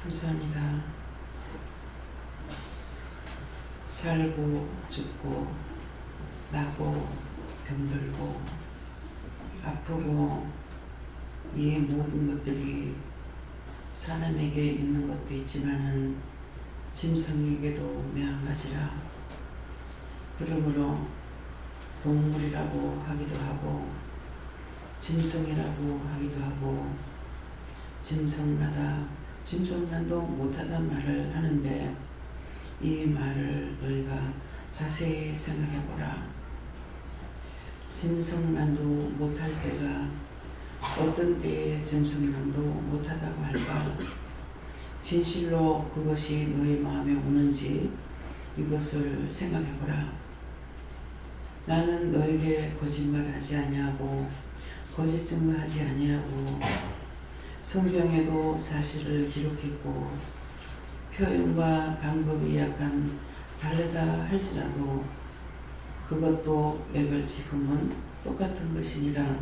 감사합니다. 살고 죽고 나고 병들고 아프고 이 모든 것들이 사람에게 있는 것도 있지만은 짐승에게도 매한가지라. 그러므로 동물이라고 하기도 하고 짐승이라고 하기도 하고 짐승만도 못하단 말을 하는데 이 말을 너희가 자세히 생각해보라. 짐승만도 못할 때가 어떤 때에 짐승만도 못하다고 할까? 진실로 그것이 너희 마음에 오는지 이것을 생각해보라. 나는 너에게 거짓말하지 아니하고 거짓 증거하지 아니하고 성경에도 사실을 기록했고 표현과 방법이 약간 다르다 할지라도 그것도 맥을 짚으면 똑같은 것이니라.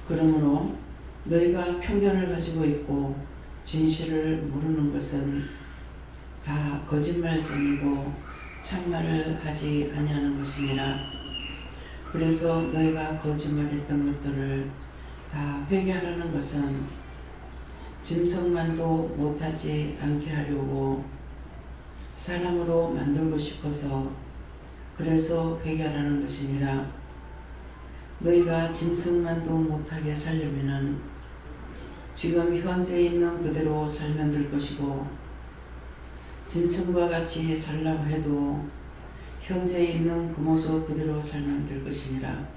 그러므로 너희가 편견을 가지고 있고 진실을 모르는 것은 다 거짓말쟁이고 참말을 하지 아니하는 것이니라. 그래서 너희가 거짓말했던 것들을 다 회개하라는 것은 짐승만도 못하지 않게 하려고 사람으로 만들고 싶어서 그래서 회개하라는 것이니라. 너희가 짐승만도 못하게 살려면은 지금 현재 있는 그대로 살면 될 것이고 짐승과 같이 살라고 해도 현재 있는 그 모습 그대로 살면 될 것이니라.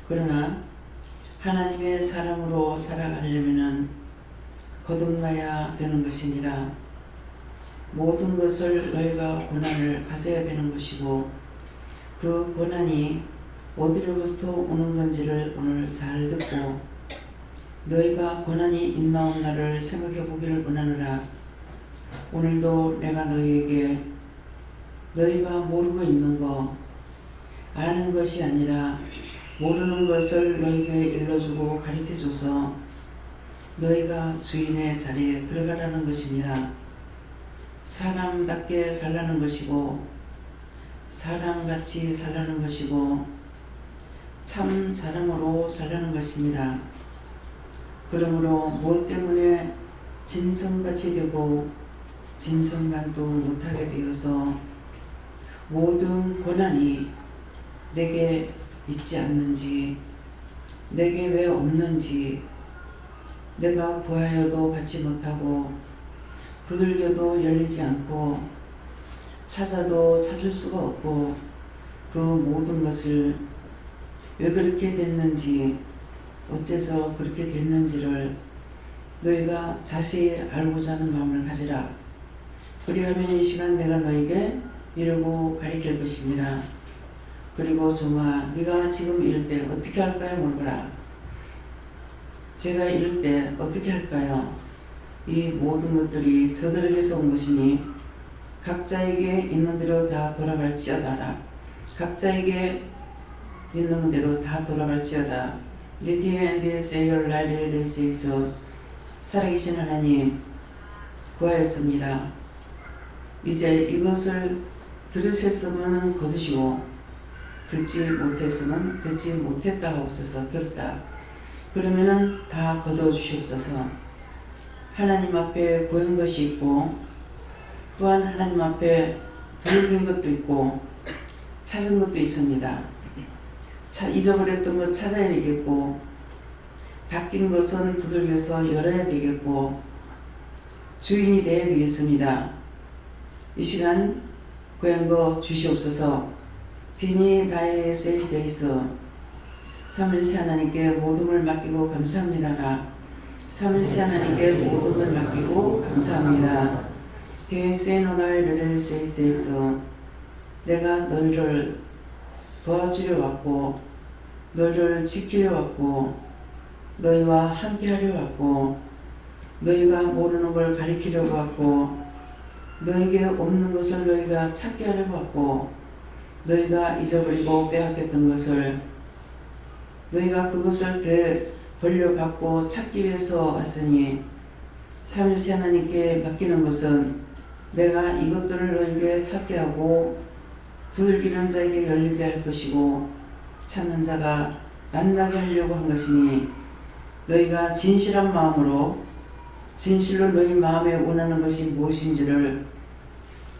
그러나 하나님의 사람으로 살아가려면은 거듭나야 되는 것이니라. 모든 것을 너희가 고난을 가져야 되는 것이고 그 고난이 어디로부터 오는 건지를 오늘 잘 듣고 너희가 고난이 있나온 날을 생각해 보기를 원하노라. 오늘도 내가 너희에게 너희가 모르고 있는 거 아는 것이 아니라 모르는 것을 너희에게 일러주고 가르쳐줘서 너희가 주인의 자리에 들어가라는 것이니라. 사람답게 살라는 것이고 사람같이 살라는 것이고 참 사람으로 살라는 것이니라. 그러므로 무엇 때문에 짐승같이 되고 짐승만도 못하게 되어서 모든 고난이 내게 있지 않는지 내게 왜 없는지 내가 구하여도 받지 못하고 두들겨도 열리지 않고 찾아도 찾을 수가 없고 그 모든 것을 왜 그렇게 됐는지 어째서 그렇게 됐는지를 너희가 자세히 알고자 하는 마음을 가지라. 그리하면 이 시간 내가 너에게 이르고 가르칠 것이니라. 그리고 종아 네가 지금 이럴 때 어떻게 할까요? 물어보라. 제가 이럴 때 어떻게 할까요? 이 모든 것들이 저들에게서 온 것이니 각자에게 있는 대로 다 돌아갈지어다라. 각자에게 있는 대로 다 돌아갈지어다. 리디엔디에세이얼 라이레레세이서 살아계신 하나님 구하였습니다. 이제 이것을 들으셨으면 거두시고 듣지 못했으면 듣지 못했다 하옵소서. 들었다 그러면은 다 거두어 주시옵소서. 하나님 앞에 구한 것이 있고 또한 하나님 앞에 두들긴 것도 있고 찾은 것도 있습니다. 잊어버렸던 것 찾아야 되겠고 닫힌 것은 두들겨서 열어야 되겠고 주인이 되어야 되겠습니다. 이 시간 구한 거 주시옵소서. 디니 다에 세이세이서 삼일체 하나님께 모든 걸 맡기고 감사합니다. 삼일체 하나님께 모든 걸 맡기고 감사합니다. 디에세노라에 르레세이세이서 내가 너희를 도와주려 왔고 너희를 지키려 왔고 너희와 함께 하려 왔고 너희가 모르는 걸 가르치려고 왔고 너희에게 없는 것을 너희가 찾게 하려고 왔고 너희가 잊어버리고 빼앗겼던 것을 너희가 그것을 돌려받고 찾기 위해서 왔으니 삼일체 하나님께 맡기는 것은 내가 이것들을 너에게 찾게 하고 두들기는 자에게 열리게 할 것이고 찾는 자가 만나게 하려고 한 것이니 너희가 진실한 마음으로 진실로 너희 마음에 원하는 것이 무엇인지를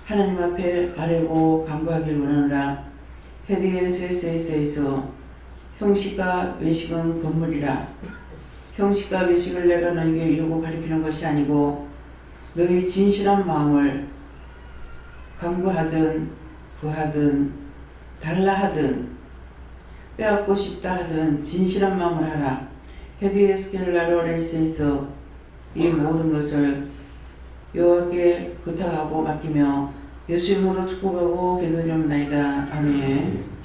하나님 앞에 아뢰고 간구하길 원하노라. 헤디에스에서 형식과 외식은 건물이라. 형식과 외식을 내가 너에게 이루고 가리키는 것이 아니고 너희 진실한 마음을 간구하든 구하든 달라 하든 빼앗고 싶다 하든 진실한 마음을 하라. 헤디에스겔라로레이스에서 이 모든 것을 여호와께 부탁하고 맡기며 예수 이름으로 축복하고 기도드리옵나이다. 아멘.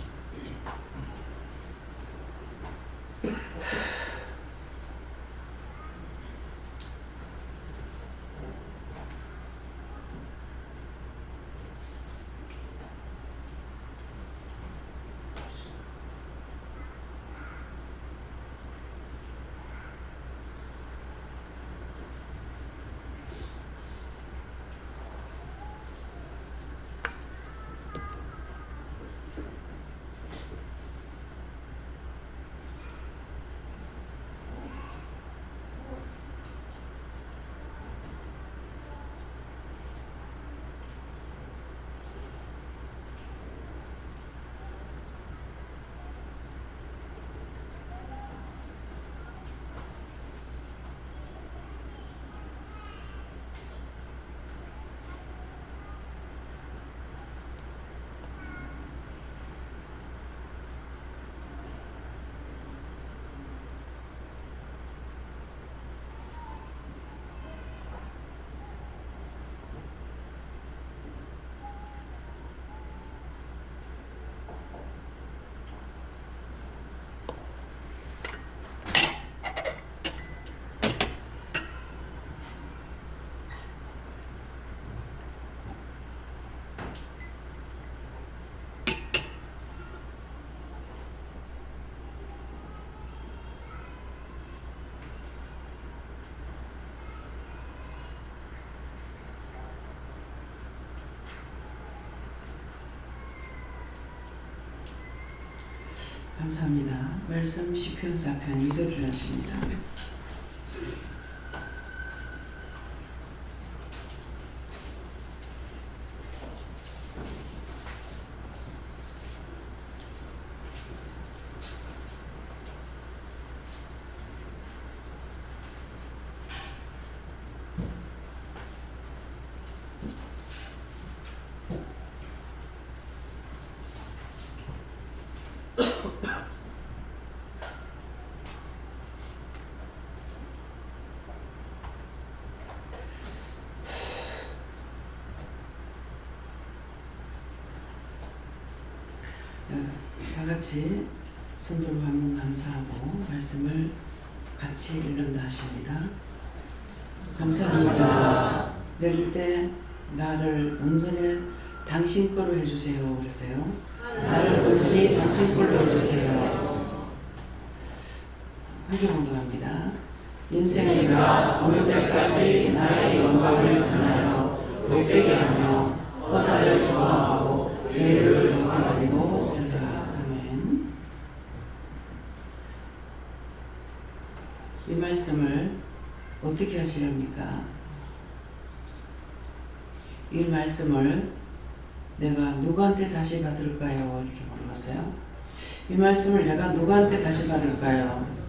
감사합니다. 말씀 시편 4편 2절을 하십니다. 다 같이 손들고 한번 감사하고 말씀을 같이 읽는다 하십니다. 감사합니다. 내릴 때 나를 온전히 당신 거로 해주세요. 그러세요. 나를 온전히 당신 걸로 해주세요. 환경운동합니다. 인생이가 어느 때까지 나의 영광을 변하여 못되게 하며 허사를 좋아하고 예를 요구하고 살라. 아멘. 이 말씀을 어떻게 하시렵니까? 이 말씀을 내가 누구한테 다시 받을까요? 이렇게 물어봤어요. 이 말씀을 내가 누구한테 다시 받을까요?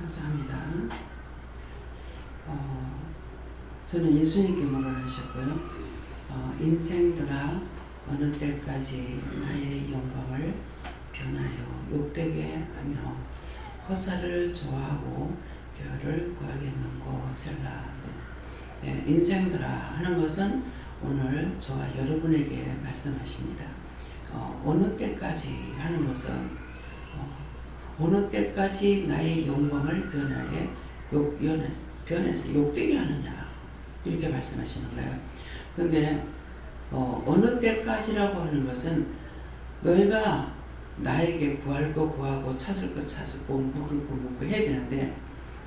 감사합니다. 저는 예수님께 뭐라 하셨고요. 인생들아 어느 때까지 나의 영광을 변하여 욕되게 하며 허사를 좋아하고 결을 구하겠는고 셀라. 네, 인생들아 하는 것은 오늘 저와 여러분에게 말씀하십니다. 어느 때까지 하는 것은 어느 때까지 나의 영광을 변해서 욕되게 하느냐 이렇게 말씀하시는 거예요. 근데 어느 때까지라고 하는 것은 너희가 나에게 구할 거 구하고 찾을 거 찾고 묵을 거 묵고 해야 되는데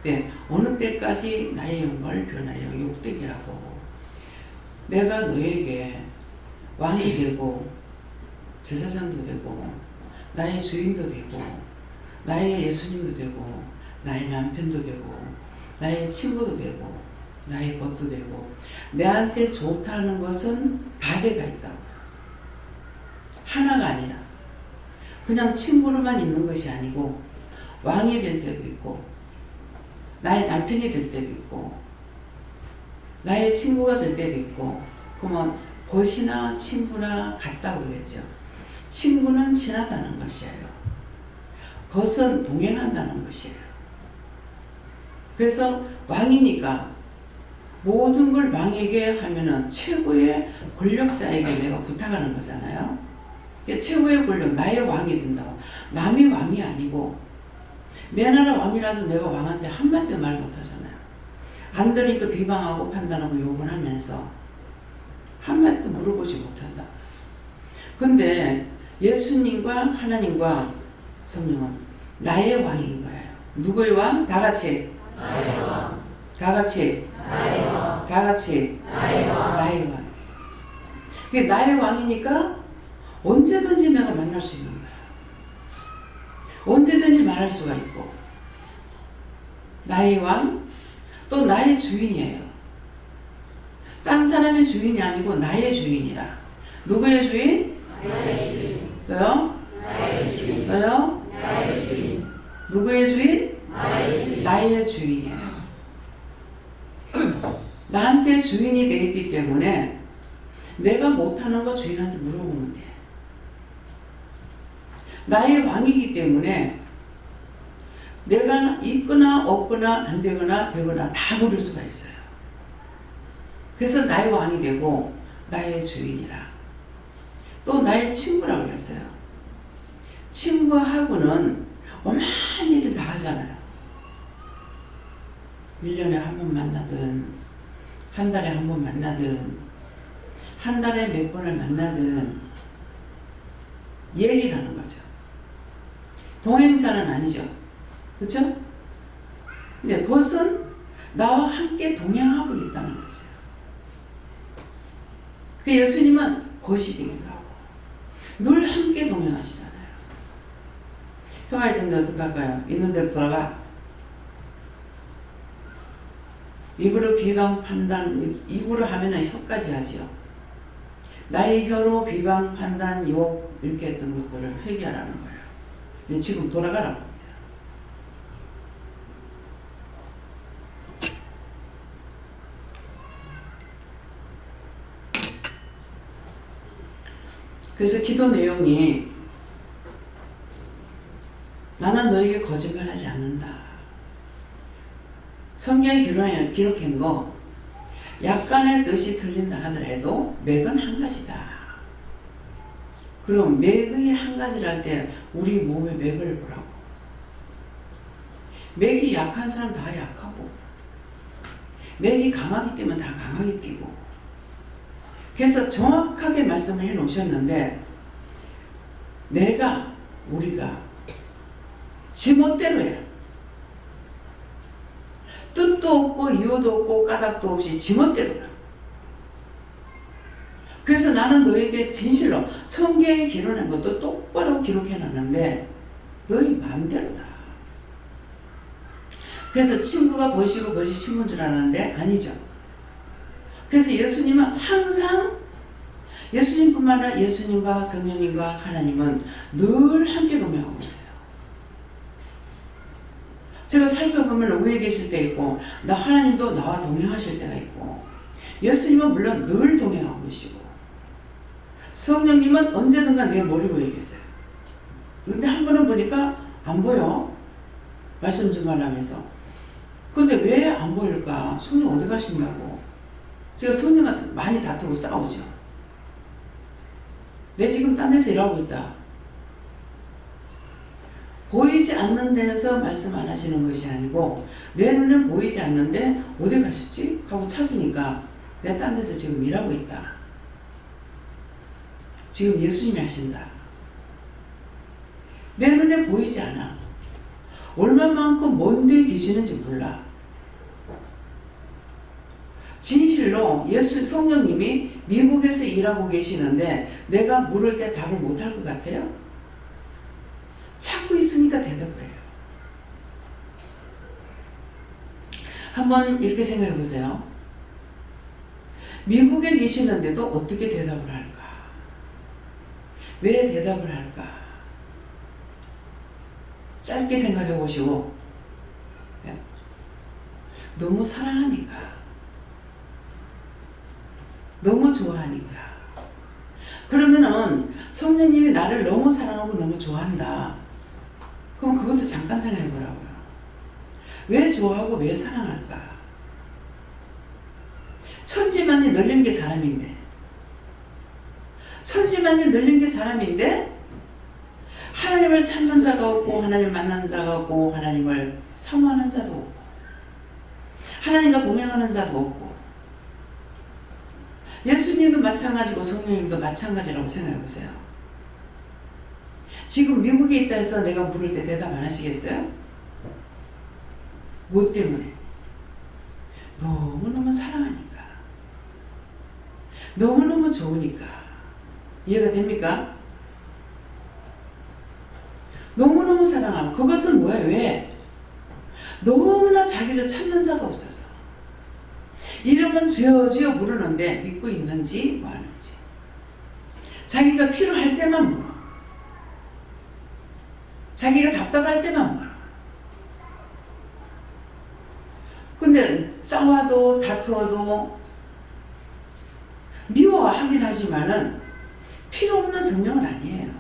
네, 어느 때까지 나의 영광을 변하여 욕되게 하고 내가 너에게 왕이 되고 제사장도 되고 나의 주인도 되고 나의 예수님도 되고 나의 남편도 되고 나의 친구도 되고 나의 벗도 되고 내한테 좋다는 것은 다대가 있다고. 하나가 아니라 그냥 친구로만 있는 것이 아니고 왕이 될 때도 있고 나의 남편이 될 때도 있고 나의 친구가 될 때도 있고. 그러면 벗이나 친구나 같다고 그랬죠. 친구는 친하다는 것이에요. 벗은 동행한다는 것이에요. 그래서 왕이니까 모든 걸 왕에게 하면은 최고의 권력자에게 내가 부탁하는 거잖아요. 최고의 권력, 나의 왕이 된다고. 남이 왕이 아니고 내 나라 왕이라도 내가 왕한테 한마디도 말 못하잖아요. 안 들으니까 비방하고 판단하고 욕을 하면서 한마디도 물어보지 못한다. 근데 예수님과 하나님과 성령은 나의 왕인 거예요. 누구의 왕? 다 같이. 나의 왕. 다 같이. 나의 왕. 다 같이. 나의 왕. 나의 왕. 그게 나의 왕이니까 언제든지 내가 만날 수 있는 거야. 언제든지 말할 수가 있고. 나의 왕, 또 나의 주인이에요. 딴 사람의 주인이 아니고 나의 주인이라. 누구의 주인? 나의 주인. 또요? 나의 주인. 또요? 나의 주인. 누구의 주인? 나의 주인. 나의 주인이에요. 나한테 주인이 되어 있기 때문에 내가 못하는 거 주인한테 물어보면 돼. 나의 왕이기 때문에 내가 있거나 없거나 안 되거나 되거나 다 물을 수가 있어요. 그래서 나의 왕이 되고 나의 주인이라. 또 나의 친구라고 그랬어요. 친구하고는 오만 일을 다 하잖아요. 1년에 한 번 만나든 한 달에 한 번 만나든 한 달에 몇 번을 만나든 얘기를 하는 거죠. 동행자는 아니죠. 그렇죠? 근데 벗은 나와 함께 동행하고 있다는 거죠. 그 예수님은 벗이 되기도 하고 늘 함께 동행하시잖아요. 평화 있는데 어떡할까요? 있는 대로 돌아가. 입으로 비방 판단, 입으로 하면은 혀까지 하죠. 나의 혀로 비방 판단 욕 이렇게 했던 것들을 회개하라는 거예요. 근데 지금 돌아가라고 합니다. 그래서 기도 내용이 나는 너에게 거짓말하지 않는다. 성경에 기록한 거 약간의 뜻이 틀린다 하더라도 맥은 한 가지다. 그럼 맥이 한 가지랄 때 우리 몸의 맥을 보라고. 맥이 약한 사람 다 약하고 맥이 강하기 때문에 다 강하게 뛰고. 그래서 정확하게 말씀을 해 놓으셨는데 우리가 지멋대로 해. 뜻도 없고 이유도 없고 까닭도 없이 지멋대로라. 그래서 나는 너에게 진실로 성경에 기록한 것도 똑바로 기록해 놨는데 너희 마음대로다. 그래서 친구가 벗이고 벗이 친구인 줄 알았는데 아니죠. 그래서 예수님은 항상 예수님뿐만 아니라 예수님과 성령님과 하나님은 늘 함께 동행하고 있어요. 제가 살펴보면 위에 계실 때 있고 하나님도 나와 동행하실 때가 있고 예수님은 물론 늘 동행하고 계시고 성령님은 언제든가 내 머리 위에 계세요. 근데 한 번은 보니까 안 보여. 말씀 좀 하려면서. 근데 왜 안 보일까? 성령 어디 가시냐고. 제가 성령과 많이 다투고 싸우죠. 내 지금 딴 데서 일하고 있다. 보이지 않는 데서 말씀 안 하시는 것이 아니고 내 눈은 보이지 않는데 어디 가셨지? 하고 찾으니까 내가 딴 데서 지금 일하고 있다. 지금 예수님이 하신다. 내 눈에 보이지 않아. 얼마만큼 먼데 계시는지 몰라. 진실로 예수 성령님이 미국에서 일하고 계시는데 내가 물을 때 답을 못할 것 같아요? 찾고 있으니까 대답을 해요. 한번 이렇게 생각해 보세요. 미국에 계시는데도 어떻게 대답을 할까? 왜 대답을 할까? 짧게 생각해 보시고 너무 사랑하니까, 너무 좋아하니까. 그러면은 성령님이 나를 너무 사랑하고 너무 좋아한다. 그럼 그것도 잠깐 생각해 보라고요. 왜 좋아하고 왜 사랑할까? 천지만이 널린 게 사람인데, 천지만이 널린 게 사람인데 하나님을 찾는 자가 없고 하나님을 만나는 자가 없고 하나님을 사모하는 자도 없고 하나님과 동행하는 자도 없고 예수님도 마찬가지고 성령님도 마찬가지라고 생각해 보세요. 지금 미국에 있다 해서 내가 물을 때 대답 안 하시겠어요? 뭐 때문에? 너무너무 사랑하니까, 너무너무 좋으니까. 이해가 됩니까? 너무너무 사랑하고. 그것은 뭐예요? 왜? 너무나 자기를 찾는 자가 없어서. 이름은 죄어지어 부르는데 믿고 있는지 뭐 하는지. 자기가 필요할 때만 물어. 자기가 답답할 때만 물어. 근데 싸워도 다투어도 미워하긴 하지만은 필요 없는 성령은 아니에요.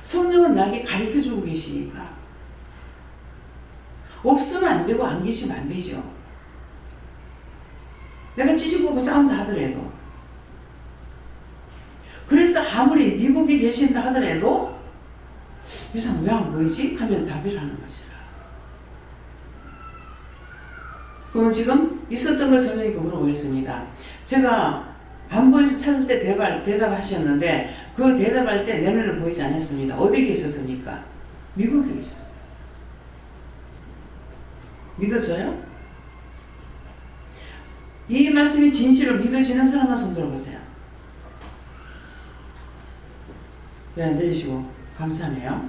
성령은 나에게 가르쳐주고 계시니까. 없으면 안 되고 안 계시면 안 되죠. 내가 찌질보고 싸운다 하더라도, 그래서 아무리 미국에 계신다 하더라도 이 사람 왜 안 보이지? 하면서 답을 하는 것이라. 그러면 지금 있었던 걸 성령님께 물어보겠습니다. 제가 안 보여서 찾을 때 대답하셨는데 그 대답할 때 내 눈에 보이지 않았습니다. 어디에 계셨습니까? 미국에 계셨어요. 믿어져요? 이 말씀이 진실로 믿어지는 사람만 손 들어보세요. 왜 안 들리시고 감사하네요.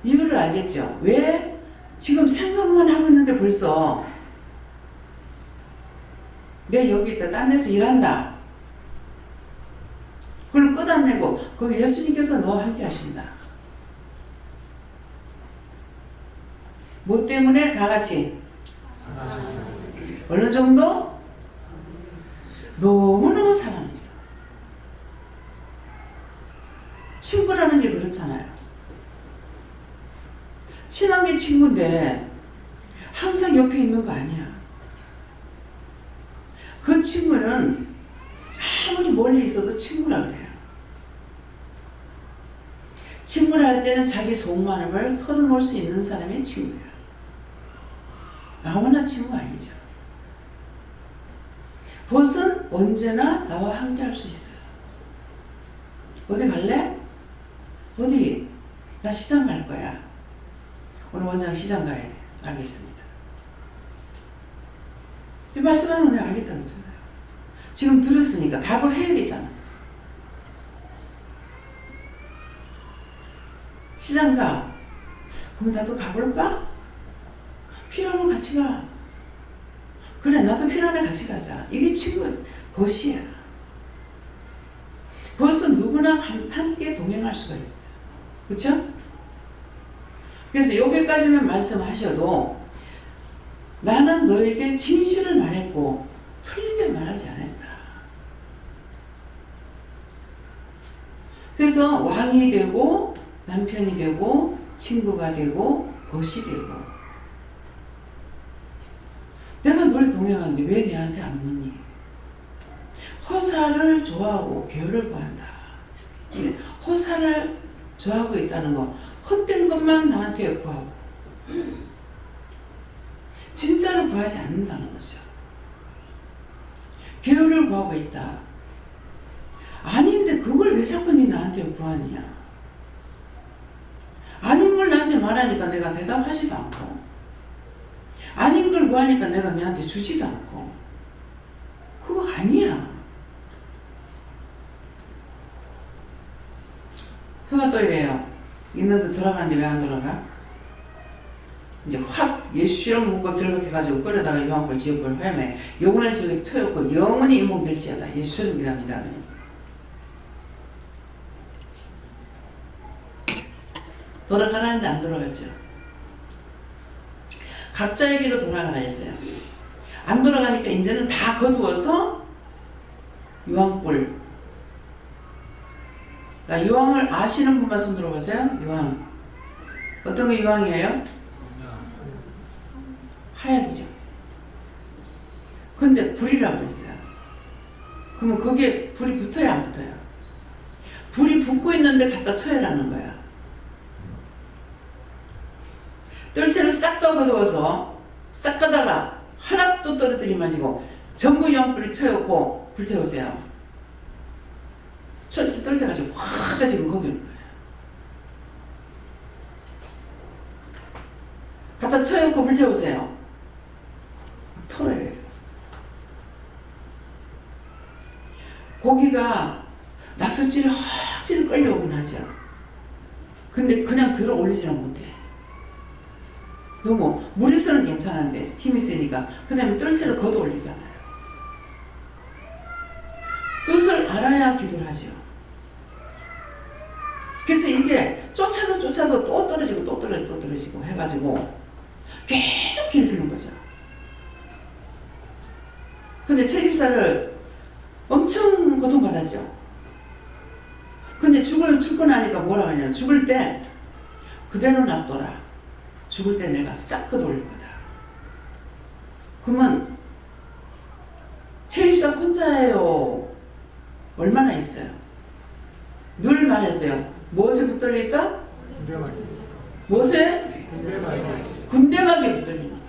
이유를 알겠죠? 왜? 지금 생각만 하고 있는데 벌써 내 여기 있다, 딴 데서 일한다. 그걸 끄덕내고 거기 예수님께서 너와 함께 하신다. 뭐 때문에? 다 같이 어느 정도? 너무너무 사랑해서. 친구라는 게 그렇잖아요. 친한 게 친구인데 항상 옆에 있는 거 아니야. 그 친구는 아무리 멀리 있어도 친구라 그래요. 친구라 할 때는 자기 속마음을 털어놓을 수 있는 사람이 친구야. 아무나 친구 아니죠. 벗은 언제나 나와 함께 할 수 있어요. 어디 갈래? 어디? 나 시장 갈 거야. 오늘 원장 시장 가야 돼. 알겠습니다. 이 말씀하는 건 내가 알겠다고 했잖아요. 지금 들었으니까 답을 해야 되잖아. 시장 가. 그럼 나도 가볼까? 필요하면 같이 가. 그래, 나도 필요하네, 같이 가자. 이게 친구, 벗이야. 벗은 누구나 함께 동행할 수가 있어요. 그쵸? 그래서 여기까지는 말씀하셔도 나는 너에게 진실을 말했고 틀리게 말하지 않았다. 그래서 왕이 되고 남편이 되고 친구가 되고 벗이 되고 내가 널 동행하는데 왜 내한테 안 묻니? 허사를 좋아하고 계율을 구한다. 허사를 좋아하고 있다는 거 헛된 것만 나한테 구하고 진짜로 구하지 않는다는 거죠. 계율을 구하고 있다. 아닌데 그걸 왜 자꾸 니 나한테 구하느냐. 아닌 걸 나한테 말하니까 내가 대답하지도 않고 아닌 걸 구하니까 내가 너한테 주지도 않고 그거 아니야. 그가 또 이래요. 있는데 돌아가는데 왜 안 돌아가? 이제 확 예수처럼 묶고 결박해가지고 끌어다가 요한벌 지옥벌 회매 영혼을 저기 쳐였고 영원히 인목될지어다. 예수처럼 기답니다. 돌아가라는데 안 돌아갔죠. 각자에게로 돌아가라 했어요. 안 돌아가니까 이제는 다 거두어서 요한벌. 요한을 아시는 분만 손 들어보세요. 요한. 어떤 거 요한이에요? 하얀이죠. 근데 불이라고 했어요. 그러면 거기에 불이 붙어야 안 붙어요? 불이 붙고 있는데 갖다 쳐야라는 거야. 뜰채를 싹 떠거두어서 싹 가다가 하나도 떨어뜨리지 마시고 전부 요한불이 쳐였고 불태우세요. 철치 떨쳐가지고 확 다 지금 거두는 거예요. 갖다 쳐였고 불태우세요. 털어요. 고기가 낙서질이 확 끌려오긴 하죠. 근데 그냥 들어 올리지는 못해. 너무 물에서는 괜찮은데 힘이 세니까 그 다음에 뜰채를 걷어 올리잖아요. 뜻을 알아야 기도를 하죠. 그래서 이게 쫓아도 또 떨어지고 또 떨어지고 또 떨어지고 해가지고 계속 길르는 거죠. 근데 채집사를 엄청 고통받았죠. 근데 죽고 나니까 뭐라고 하냐면 죽을 때 그대로 놔둬라. 죽을 때 내가 싹 걷어올릴 거다. 그러면 채집사 혼자예요? 얼마나 있어요? 늘 말했어요. 무엇에 붙들릴까? 무엇에? 군대막에 붙들리는 거야.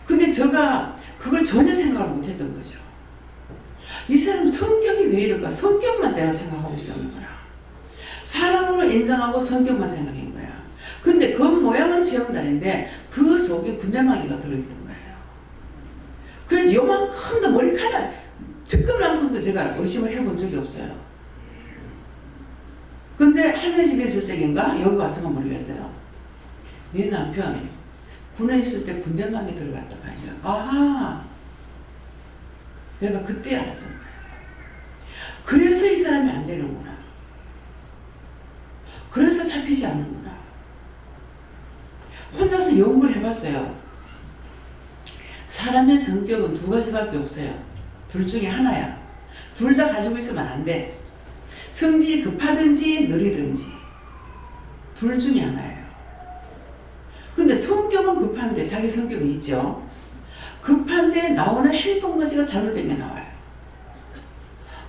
근데 제가 그걸 전혀 생각을 못 했던 거죠. 이 사람 성격이 왜 이럴까? 성격만 내가 생각하고 있었는 거야. 사람으로 인정하고 성격만 생각한 거야. 근데 그 모양은 체험단인데 그 속에 군대막이가 들어있던 거예요. 그래서 요만큼도 머리카락 뒷끝만큼도 제가 의심을 해본 적이 없어요. 근데 할머니 집에 있을 적인가? 여기 와서가 모르겠어요. 내 남편 군에 있을 때 군대막에 들어갔다가 아니라 아하 내가 그때 알았어. 그래서 이 사람이 안 되는구나. 그래서 잡히지 않는구나. 혼자서 연구를 해봤어요. 사람의 성격은 두 가지밖에 없어요. 둘 중에 하나야. 둘 다 가지고 있으면 안 돼. 성질이 급하든지 느리든지 둘 중에 하나예요. 근데 성격은 급한데 자기 성격은 있죠. 급한데 나오는 행동가지가 잘못된 게 나와요.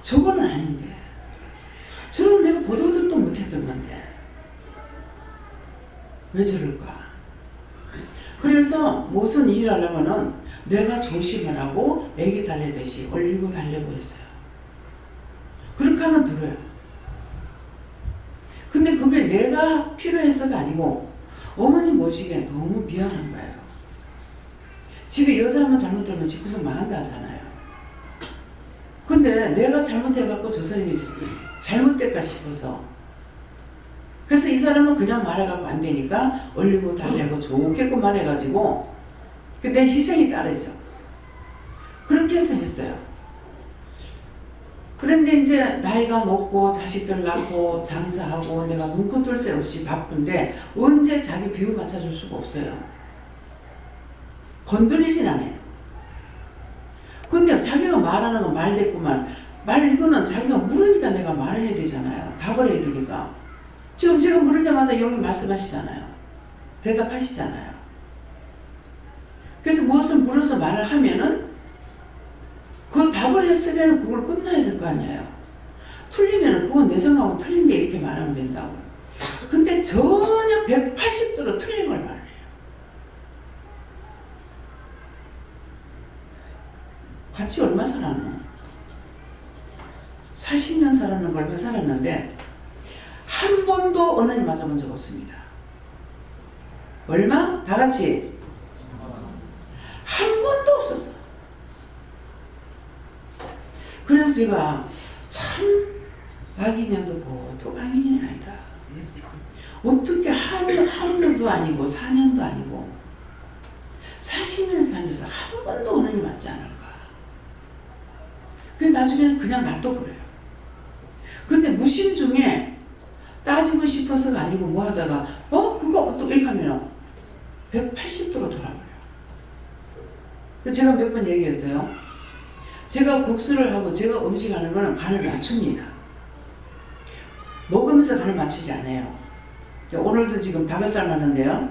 저거는 아닌데 저는 내가 보도 듣도 못했던 건데 왜 저럴까? 그래서 무슨 일을 하려면은 내가 조심을 하고 애기 달래듯이 얼리고 달래고 했어요. 그렇게 하면 들어요. 근데 그게 내가 필요해서가 아니고 어머니 모시기에 너무 미안한 거예요. 집에 여자 한번 잘못 들면 집구석 망한다 하잖아요. 근데 내가 잘못해갖고 저 사람이 잘못될까 싶어서 그래서 이 사람은 그냥 말해갖고 안 되니까 얼리고 달래고 좋게끔 말해가지고 내 희생이 따르죠. 그렇게 해서 했어요. 그런데 이제 나이가 먹고 자식들 낳고 장사하고 내가 눈코뜰 새 없이 바쁜데 언제 자기 비유 맞춰줄 수가 없어요. 건드리진 않아요. 근데 자기가 말하는 건 말됐구만. 말 이거는 자기가 물으니까 내가 말을 해야 되잖아요. 답을 해야 되니까. 지금 제가 물을 때마다 여기 말씀하시잖아요. 대답하시잖아요. 그래서 무엇을 물어서 말을 하면은 그 답을 했으면 그걸 끝나야 될 거 아니에요. 틀리면 그건 내 생각은 틀린데 이렇게 말하면 된다고. 근데 전혀 180도로 틀린 걸 말해요. 같이 얼마 살았노? 40년 살았는 걸 얼마 살았는데 한 번도 언어를 맞아본 적 없습니다. 얼마? 다 같이 한 번도 없었어. 그래서 제가 참 악인년도 보통 악인년이 아니다. 어떻게 하루도 아니고 4년도 아니고 40년 살면서 한 번도 언어를 맞지 않을까. 근데 나중에는 그냥 놔둬버려요. 근데 무심 중에 따지고 싶어서가 아니고 뭐 하다가 그거 또 이렇게 하면 180도로 돌아버려요. 제가 몇 번 얘기했어요. 제가 국수를 하고 제가 음식하는 거는 간을 맞춥니다. 먹으면서 간을 맞추지 않아요. 오늘도 지금 닭을 삶았는데요.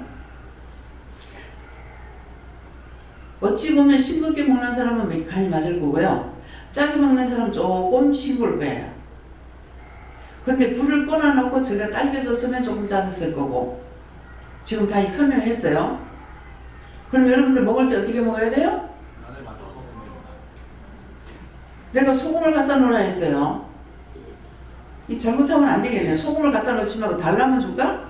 어찌 보면 싱겁게 먹는 사람은 간이 맞을 거고요. 짜게 먹는 사람은 조금 싱거울 거예요. 근데 불을 꺼놔놓고 제가 딸겨졌으면 조금 짰을 거고 지금 다 설명했어요. 그럼 여러분들 먹을 때 어떻게 먹어야 돼요? 내가 소금을 갖다 놓으라 했어요. 이 잘못하면 안 되겠네. 소금을 갖다 놓지 말고 달라면 줄까?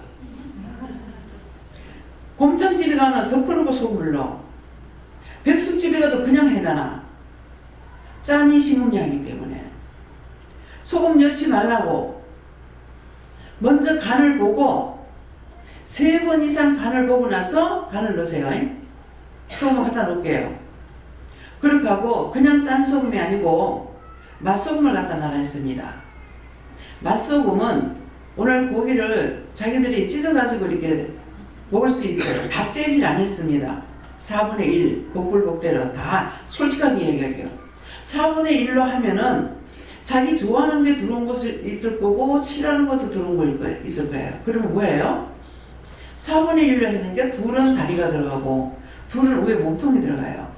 곰탕집에 가면 덮어놓고 소금을 넣어. 백숙집에 가도 그냥 해놔. 짠이 식용약이기 때문에 소금 넣지 말라고 먼저 간을 보고 3번 이상 간을 보고 나서 간을 넣으세요. 소금을 갖다 놓을게요. 그렇게 하고 그냥 짠 소금이 아니고 맛소금을 갖다 놔라 했습니다. 맛소금은 오늘 고기를 자기들이 찢어가지고 이렇게 먹을 수 있어요. 다 째질 않았습니다. 4분의 1 복불복대로 다 솔직하게 얘기할게요. 4분의 1로 하면은 자기 좋아하는 게 들어온 것이 있을 거고 싫어하는 것도 들어온 거 있을 거예요. 그러면 뭐예요? 4분의 1로 했으니까 둘은 다리가 들어가고 둘은 위에 몸통이 들어가요.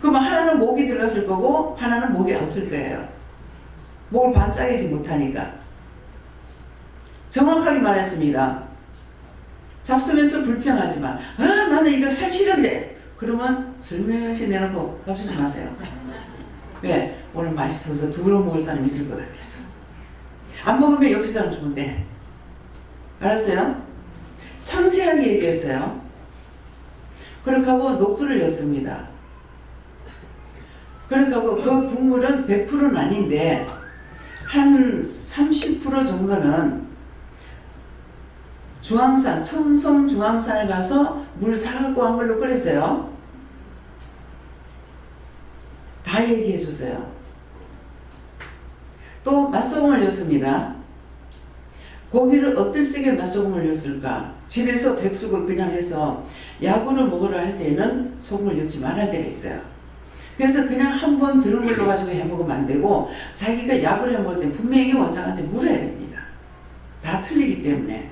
그러면 하나는 목이 들어갔을 거고 하나는 목이 없을 거예요. 목을 반짝이지 못하니까. 정확하게 말했습니다. 잡수면서 불평하지 마. 나는 이거 살 싫은데. 그러면 슬며시 내놓고 잡수지 마세요. 왜? 오늘 맛있어서 두루 먹을 사람 있을 것 같아서. 안 먹으면 옆에 사람 좋은데. 알았어요? 상세하게 얘기했어요. 그렇게 하고 녹두를 넣습니다. 그렇게 하고 그 국물은 100%는 아닌데 한 30% 정도는 중앙산, 청송 중앙산에 가서 물 사갖고 한 걸로 끓였어요. 다 얘기해 줬어요. 또 맛소금을 넣습니다. 고기를 어떨 적에 맛소금을 넣었을까? 집에서 백숙을 그냥 해서 약으로 먹으라 할 때는 소금을 넣지 말아야 때가 있어요. 그래서 그냥 한 번 들은 걸로 가지고 해먹으면 안 되고 자기가 약을 해먹을 때 분명히 원장한테 물어야 됩니다. 다 틀리기 때문에.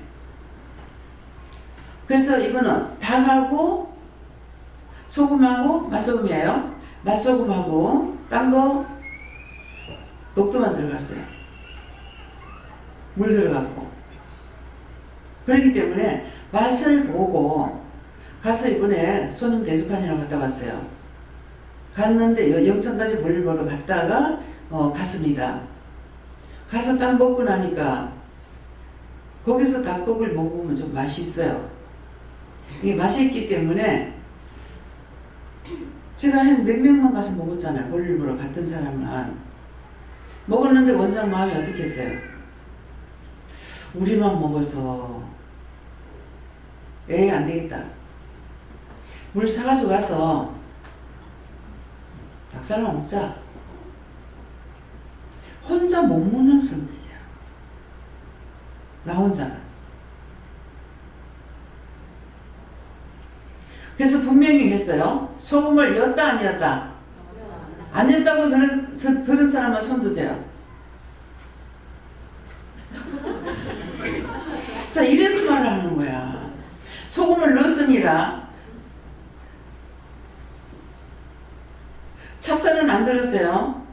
그래서 이거는 닭하고 소금하고 맛소금이에요. 맛소금하고 딴 거 녹두만 들어갔어요. 물 들어갔고. 그렇기 때문에 맛을 보고 가서 이번에 손님 대접판이라고 갔다 왔어요. 갔는데 영천까지 물 보러 갔다가 갔습니다. 가서 딱 먹고 나니까 거기서 닭고기를 먹으면 좀 맛이 있어요. 이게 맛이 있기 때문에 제가 한 몇 명만 가서 먹었잖아요. 볼일 보러 갔던 사람만. 먹었는데 원장 마음이 어떻겠어요? 우리만 먹어서 에이 안되겠다. 물 사가지고 가서 닭살만 먹자. 혼자 못 먹는 선물이야. 나 혼자는. 그래서 분명히 했어요. 소금을 였다 안 였다? 안 였다고 들은 사람은 손 드세요. 자, 이래서 말을 하는 거야. 소금을 넣었습니다. 찹쌀은 안 들었어요.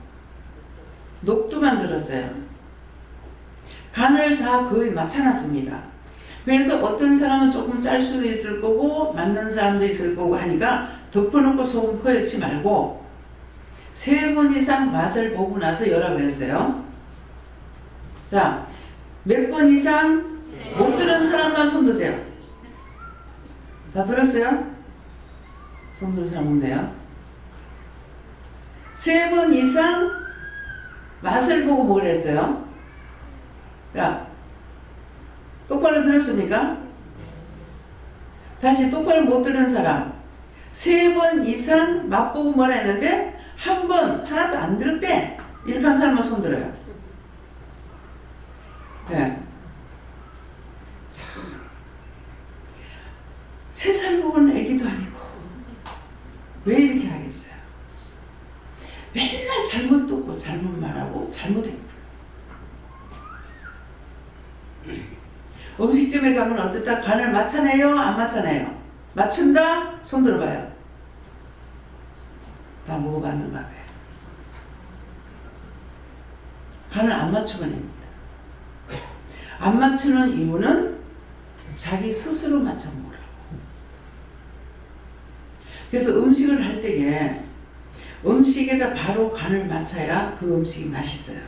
녹두만 들었어요. 간을 다 거의 맞춰놨습니다. 그래서 어떤 사람은 조금 짤 수도 있을 거고 맞는 사람도 있을 거고 하니까 덮어놓고 소금 퍼넣지 말고 3번 이상 맛을 보고 나서 열라 그랬어요. 자, 몇 번 이상 못 들은 사람만 손 드세요. 다 들었어요? 손 드는 사람 없네요. 3번 이상 맛을 보고 뭘 했어요? 자, 똑바로 들었습니까? 다시 똑바로 못 들은 사람 3번 이상 맛보고 뭐라 했는데 한 번 하나도 안 들었대. 이렇게 한 사람만 손 들어요. 네. 참, 3살 먹은 애기도 아니고 왜 이렇게 하겠어요? 맨날 잘못 듣고 잘못 말하고 잘못해. 음식점에 가면 어떻다? 간을 맞춰내요? 안 맞춰내요? 맞춘다? 손 들어봐요. 다 먹어봤는가 봐요. 간을 안 맞추면 됩니다. 안 맞추는 이유는 자기 스스로 맞춰 먹으라고. 그래서 음식을 할 때에 음식에다 바로 간을 맞춰야 그 음식이 맛있어요.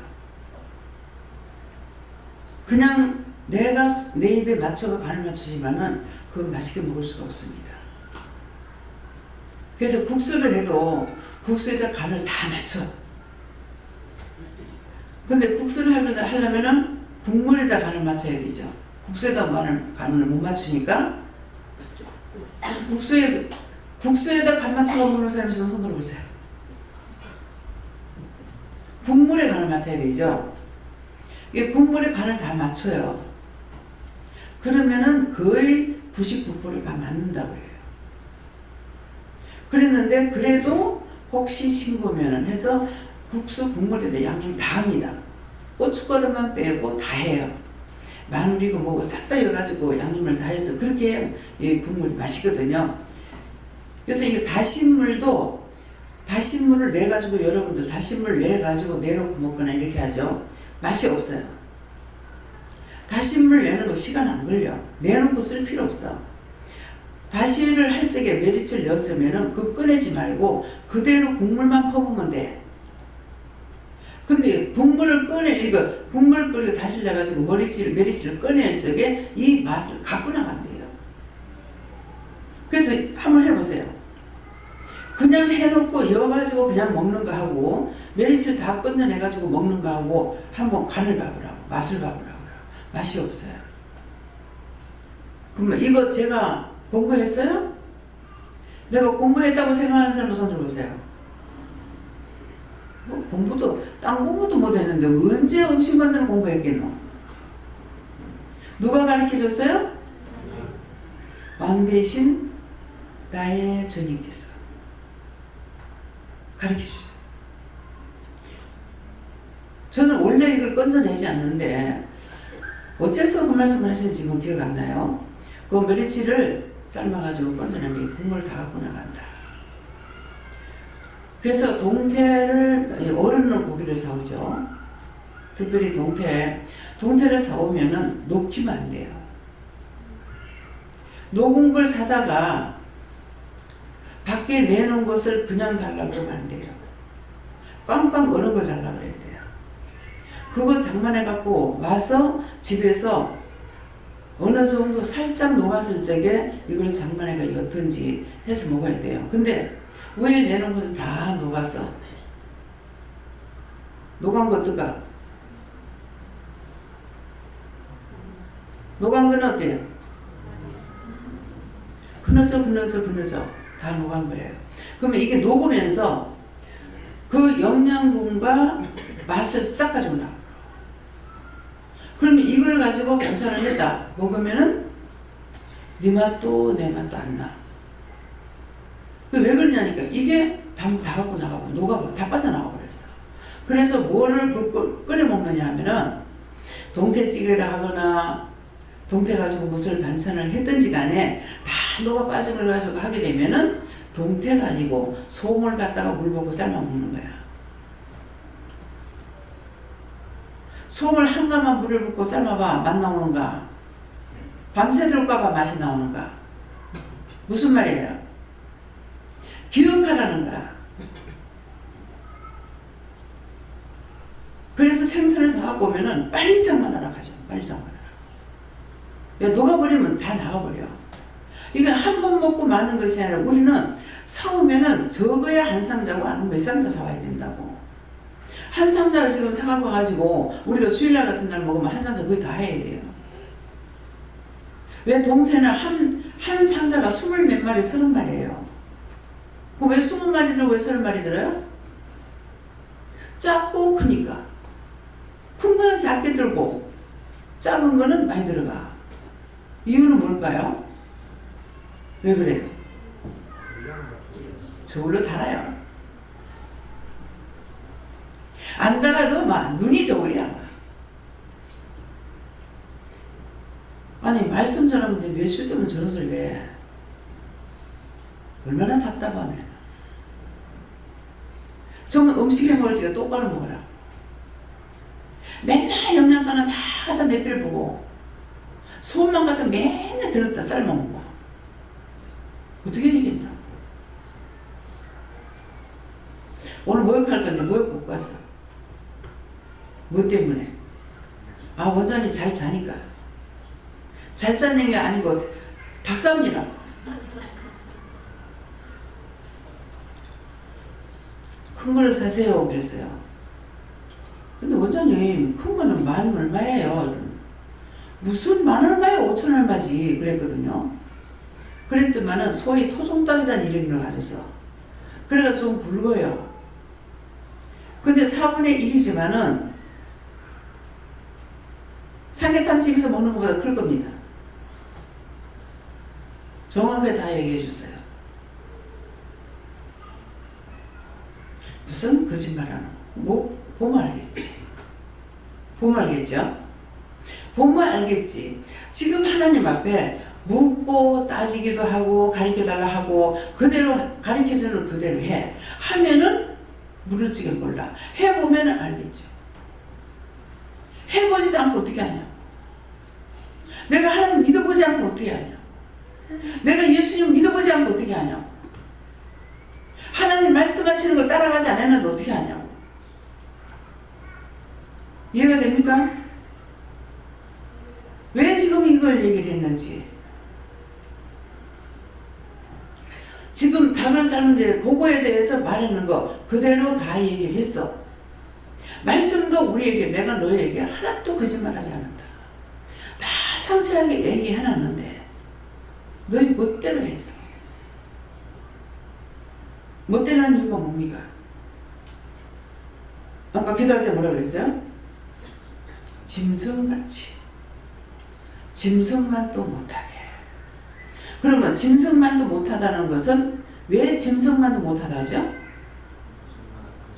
그냥 내가 내 입에 맞춰서 간을 맞추지만은 그건 맛있게 먹을 수가 없습니다. 그래서 국수를 해도 국수에다 간을 다 맞춰. 근데 국수를 하려면은 국물에다 간을 맞춰야 되죠. 국수에다 간을 못 맞추니까 국수에다 간 맞춰서 먹는 사람이 있으면 손 들어보세요. 국물에 간을 맞춰야 되죠. 이게 국물에 간을 다 맞춰요. 그러면은 거의 99%다 맞는다고 해요. 그랬는데 그래도 혹시 싱거우면은 해서 국수 국물에다 양념 다 합니다. 고춧가루만 빼고 다 해요. 마늘이고 뭐고 싹 다 넣어가지고 양념을 다 해서 그렇게 해야 이 국물이 맛있거든요. 그래서 이 다신물을 내가지고 여러분들 다신물 내가지고 내놓고 먹거나 이렇게 하죠. 맛이 없어요. 다신물 내는 거 시간 안 걸려. 내놓고 쓸 필요 없어. 다시를 할 적에 메리치를 넣었으면은 그거 꺼내지 말고 그대로 국물만 퍼부으면 돼. 근데 국물 끓이고 다시를 내가지고 메리치를 꺼낼 적에 이 맛을 갖고 나간대요. 그래서 한번 해보세요. 그냥 해놓고 여가지고 그냥 먹는 거 하고 메리치를 다 건져내가지고 먹는 거 하고 한번 간을 봐보라고 맛을 봐보라고요. 맛이 없어요. 그러면 이거 제가 공부했어요? 내가 공부했다고 생각하는 사람은 손 들어보세요. 딴 공부도 못했는데 언제 음식 만드는 공부했겠노? 누가 가르쳐줬어요? 왕배신 나의 주님께서 가르쳐주죠. 저는 원래 이걸 건져내지 않는데 어째서 그 말씀을 하시는지 지금 기억 안 나요. 그 메리치를 삶아가지고 건져내면 국물을 다 갖고 나간다. 그래서 동태를 어른 고기를 사오죠. 특별히 동태를 사오면은 녹이면 안 돼요. 녹은 걸 사다가 밖에 내놓은 것을 그냥 달라고 하면 안 돼요. 꽝꽝 얼은 걸 달라고 해야 돼요. 그거 장만해갖고 와서 집에서 어느 정도 살짝 녹았을 적에 이걸 장만해가 어떤지 해서 먹어야 돼요. 근데 위에 내놓은 것은 다 녹았어. 녹은 거 어떨까? 녹은 건 어때요? 그너져 다 녹은 거예요. 그러면 이게 녹으면서 그 영양분과 맛을 싹 가지고 나와. 그러면 이걸 가지고 반찬을 했다 먹으면은 네 맛도 내 맛도 안 나. 왜 그러냐니까 이게 다 갖고 나가고 녹아버려. 다 빠져나가 버렸어. 그래서 뭐를 끓여 먹느냐 하면은 동태찌개를 하거나 동태 가지고 무슨 반찬을 했든지 간에 다 녹아 빠진 걸 가지고 하게 되면은 동태가 아니고 솜을 갖다가 물 붓고 삶아 먹는 거야. 솜을 한 가만 물을 붓고 삶아봐. 맛 나오는가? 밤새들까봐 맛이 나오는가? 무슨 말이에요? 기억하라는 거야. 그래서 생선을 사갖고 오면은 빨리 장만하라 가죠. 빨리 장만하라. 녹아버리면 다 나가버려. 이거 한 번 먹고 마는 것이 아니라 우리는 사오면은 적어야 한 상자고 아니면 몇 상자 사와야 된다고. 한 상자를 지금 사갖고 가지고 우리가 주일날 같은 날 먹으면 한 상자 거의 다 해야 돼요. 왜 동태는 한 상자가 20몇 마리 30마리예요. 그 왜 20마리 들고 왜 30마리 들어요? 작고 크니까. 큰 거는 작게 들고 작은 거는 많이 들어가. 이유는 뭘까요? 왜 그래요? 저울로 달아요. 안 달아도 막 눈이 저울이야. 아니 말씀 전하는데 왜 쓸데없는 저런 소리 왜? 얼마나 답답하면. 정말 음식에 먹을 때가 똑바로 먹어라. 맨날 영양가는 다 갖다 내비를 보고 소금만 갖다 맨날 들었다 삶아 먹고 어떻게 되겠나? 오늘 모욕할 건데 모욕 못 갔어. 뭐 때문에? 아 원장님 잘 자니까. 잘 자는 게 아니고 닭싸움이라고. 큰 걸 사세요 그랬어요. 근데 원장님 큰 거는 10,000원 얼마예요? 무슨 10,000원 얼마예요? 5,000원 얼마지 그랬거든요. 그랬더만은 소위 토종닭이라는 이름을 가졌어. 그래가 좀 굵어요. 근데 4분의 1이지만은 삼계탕 집에서 먹는 것보다 클 겁니다. 정확하게 다 얘기해 주세요. 무슨 거짓말하는 뭐 보면 알겠지. 보면 알겠죠? 보면 알겠지. 지금 하나님 앞에 묻고 따지기도 하고 가르쳐달라 하고 그대로 가르쳐주는 그대로 해. 하면은 무너지게 몰라. 해보면 알겠죠. 해보지도 않고 어떻게 하냐. 내가 하나님 믿어보지 않고 어떻게 하냐. 내가 예수님 믿어보지 않고 어떻게 하냐. 하나님 말씀하시는 걸 따라가지 않았는데 어떻게 하냐고. 이해가 됩니까? 왜 지금 이걸 얘기를 했는지. 지금 닭을 삶는데 그거에 대해서 말하는 거 그대로 다 얘기를 했어. 말씀도 우리에게 내가 너에게 하나도 거짓말하지 않는다. 다 상세하게 얘기해놨는데 너희 멋대로 했어. 멋대로 하는 이유가 뭡니까? 아까 기도할 때 뭐라 그랬어요? 짐승같이. 짐승만도 못하게. 그러면 짐승만도 못하다는 것은 왜 짐승만도 못하다 하죠?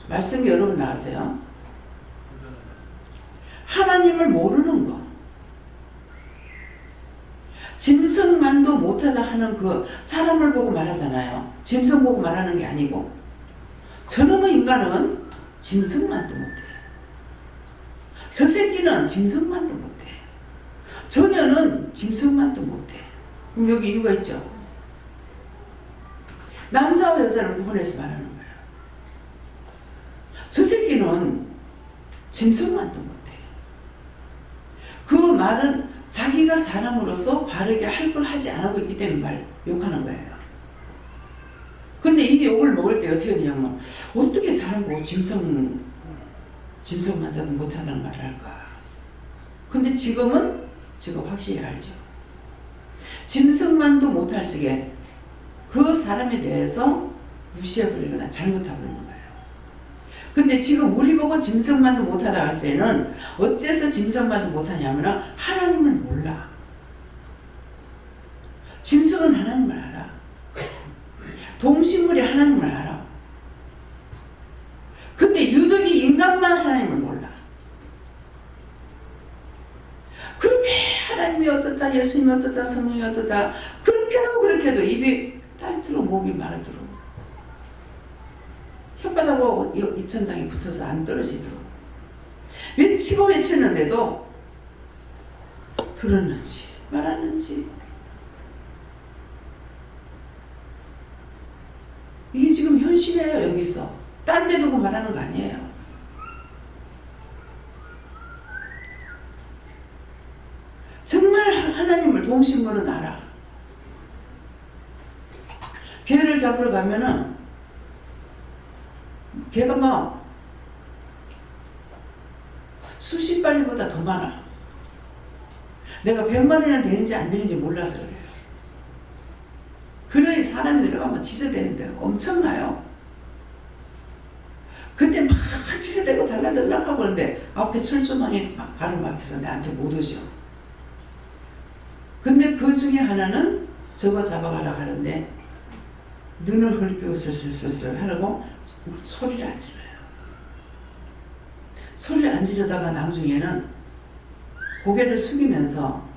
말씀이 여러 번 나왔어요. 하나님을 모르는 거. 짐승만도 못하다 하는 그 사람을 보고 말하잖아요. 짐승 보고 말하는 게 아니고 저놈의 인간은 짐승만도 못해. 저 새끼는 짐승만도 못해. 저녀는 짐승만도 못해. 그럼 여기 이유가 있죠. 남자와 여자를 구분해서 말하는 거예요. 저 새끼는 짐승만도 못해. 그 말은 자기가 사람으로서 바르게 할 걸 하지 않고 있기 때문에 욕하는 거예요. 근데 이 욕을 먹을 때 어떻게 되냐면 어떻게 사람 보고 짐승만도 못한다는 말을 할까. 근데 지금 확실히 알죠. 짐승만도 못할 적에 그 사람에 대해서 무시해버리거나 잘못하고 있는 거예요. 근데 지금 우리 보고 짐승만도 못하다 할 때는 어째서 짐승만도 못하냐면 하나님을 몰라. 짐승은 하나님을 알아. 동식물이 하나님을 알아. 근데 유독이 인간만 하나님을 몰라. 그렇게 하나님이 어떻다, 예수님이 어떻다, 성령이 어떻다, 그렇게도 입이 딸들어 목이 마르도록 혓바닥하고 입천장이 붙어서 안 떨어지도록 외치고 외쳤는데도 들었는지 말았는지, 이게 지금 현실이에요. 여기서 딴 데 두고 말하는 거 아니에요. 정말 하나님을 동식물은 알아. 개를 잡으러 가면은 개가 막 수십 마리보다 더 많아. 내가 100마리나 되는지 안 되는지 몰라서 그래요. 그러니 사람이 들어가면 지저대는데 엄청나요. 근데 막 지저대고 달라들락하고 그러는데 앞에 철조망에 가로막혀서 내한테 못 오죠. 근데 그 중에 하나는 저거 잡아가라 하는데 눈을 흘리고 슬슬슬슬 하려고 소리를 안 질러요. 소리를 안 지르다가 나중에는 고개를 숙이면서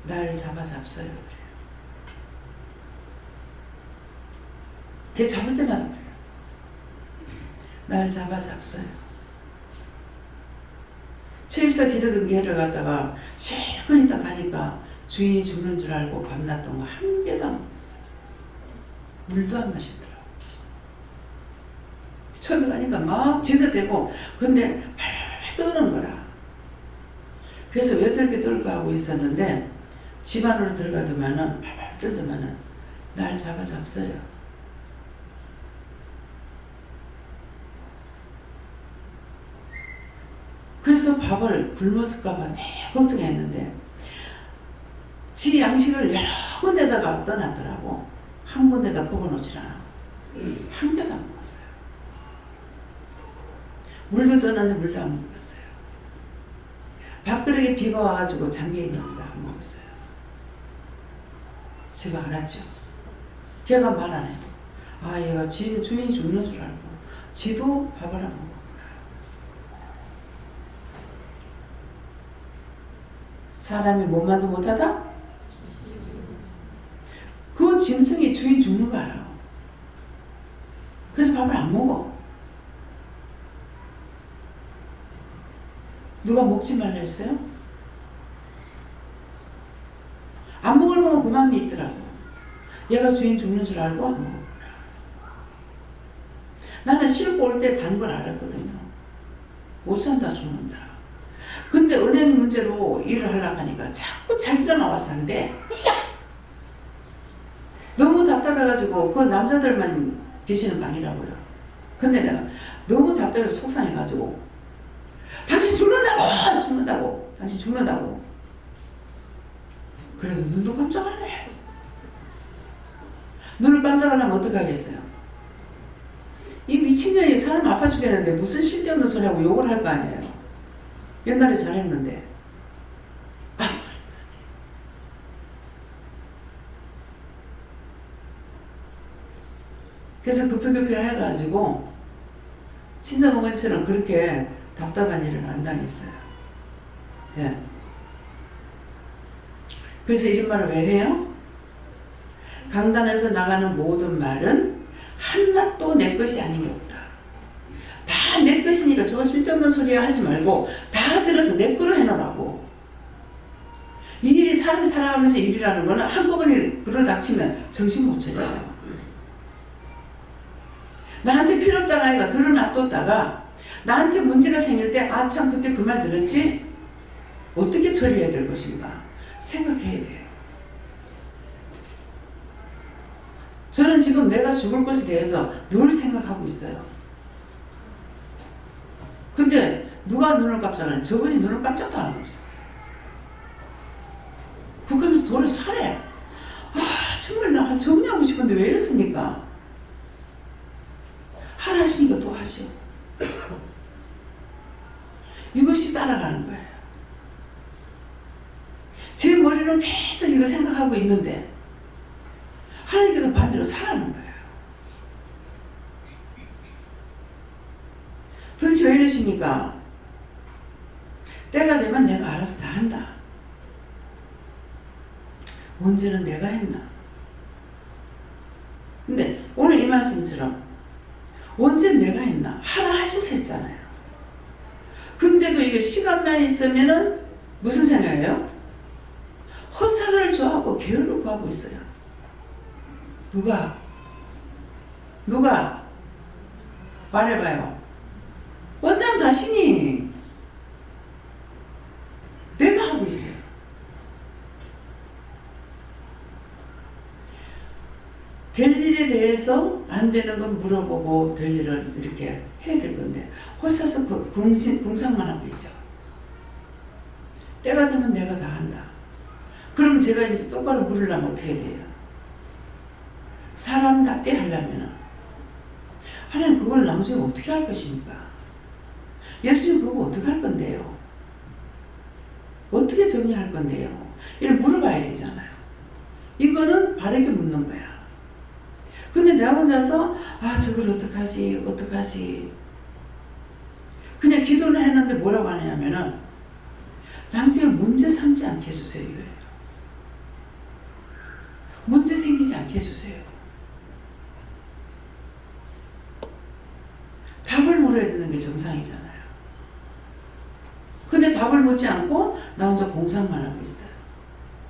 날 잡았어요. 걔 잡을 때마다 그래요. 날 잡았어요. 채임사 기르던 개를 갖다가 실컷 있다 가니까 주인이 죽는 줄 알고 밤낮던 거 한 개도 안 먹었어요. 물도 안 마시더라고. 처음에 가니까 막 지저대고 근데 팔팔 떠는 거라. 그래서 왜 그렇게 떨고 하고 있었는데 집 안으로 들어가더만은 팔팔 떨더만은 날 잡았어요. 그래서 밥을 굶었을까봐 매일 걱정했는데 지 양식을 여러 군데다가 떠났더라고. 한 군데다 먹어놓질 않아. 한 개도 안 먹었어요. 물도 떠났는데 물도 안 먹었어요. 밥그릇에 비가 와가지고 잠겨있는데 안 먹었어요. 제가 알았죠. 걔가 말 안 해요. 아, 얘가 주인이 죽는 줄 알고 지도 밥을 안 먹어. 사람이 몸만도 못하다? 그 짐승이 주인 죽는 거 알아. 그래서 밥을 안 먹어. 누가 먹지 말라 했어요? 안 먹으면 그만 믿더라고. 얘가 주인 죽는 줄 알고 안 먹었구나. 나는 싣고 올 때 간 걸 알았거든요. 못 산다 죽는다. 근데 은행 문제로 일을 하려고 하니까 자꾸 자기가 나와서 한대. 너무 답답해가지고 그 남자들만 계시는 방이라고요. 근데 내가 너무 답답해서 속상해가지고 당신 죽는다고 당신 죽는다고. 그래도 눈도 깜짝 안 해. 눈을 깜짝 안 하면 어떡하겠어요. 이 미친년이 사람 아파 죽겠는데 무슨 쓸데없는 소리하고 욕을 할 거 아니에요. 옛날에 잘했는데. 그래서 급히 해가지고 친정 어머니처럼 그렇게 답답한 일을 안 당했어요. 예. 그래서 이런 말을 왜 해요? 강단에서 나가는 모든 말은 한낱도 내 것이 아닌 게 없다. 다 내 것이니까 저거 쓸데없는 소리 하지 말고 다 들어서 내 거로 해놓으라고. 이 일이 사람이 살아가면서 일이라는 거는 한꺼번에 불어닥치면 정신 못 차려요. 나한테 필요 없다는 아이가 들어놔뒀다가 나한테 문제가 생길 때 아 참 그때 그 말 들었지? 어떻게 처리해야 될 것인가 생각해야 돼요. 저는 지금 내가 죽을 것에 대해서 늘 생각하고 있어요. 근데 누가 눈을 깜짝하냐? 저분이 눈을 깜짝도 안 하고 있어요. 그러면서 돈을 사래. 아 정말 나 정리하고 싶은데 왜 이랬습니까? 하시니까 또 하죠. 이것이 따라가는 거예요. 제 머리는 계속 이거 생각하고 있는데 하나님께서 반대로 사라는 거예요. 도대체 왜 이러십니까? 때가 되면 내가 알아서 다 한다. 언제는 내가 했나? 근데 오늘 이 말씀처럼 언제 내가 했나? 하라 하셔서 했잖아요. 근데도 이게 시간만 있으면은 무슨 생각이에요? 허사를 좋아하고 게으를 구하고 있어요. 누가 말해봐요. 원장 자신이 내가 하고 있어요. 될 일에 대해서 안 되는 건 물어보고 될 일을 이렇게 해야 될 건데 호사서 궁상만 하고 있죠. 때가 되면 내가 다 한다. 그럼 제가 이제 똑바로 물으려면 어떻게 돼요? 사람답게 하려면 하나님 그걸 나머지는 어떻게 할 것입니까? 예수님 그거 어떻게 할 건데요? 어떻게 정리할 건데요? 이걸 물어봐야 되잖아요. 이거는 바르게 묻는 거야. 근데 내가 혼자서 저걸 어떡하지 그냥 기도를 했는데 뭐라고 하냐면은 당장 문제 삼지 않게 해주세요 이거예요. 문제 생기지 않게 해주세요. 답을 물어야 되는 게 정상이잖아요. 근데 답을 묻지 않고 나 혼자 공상만 하고 있어요.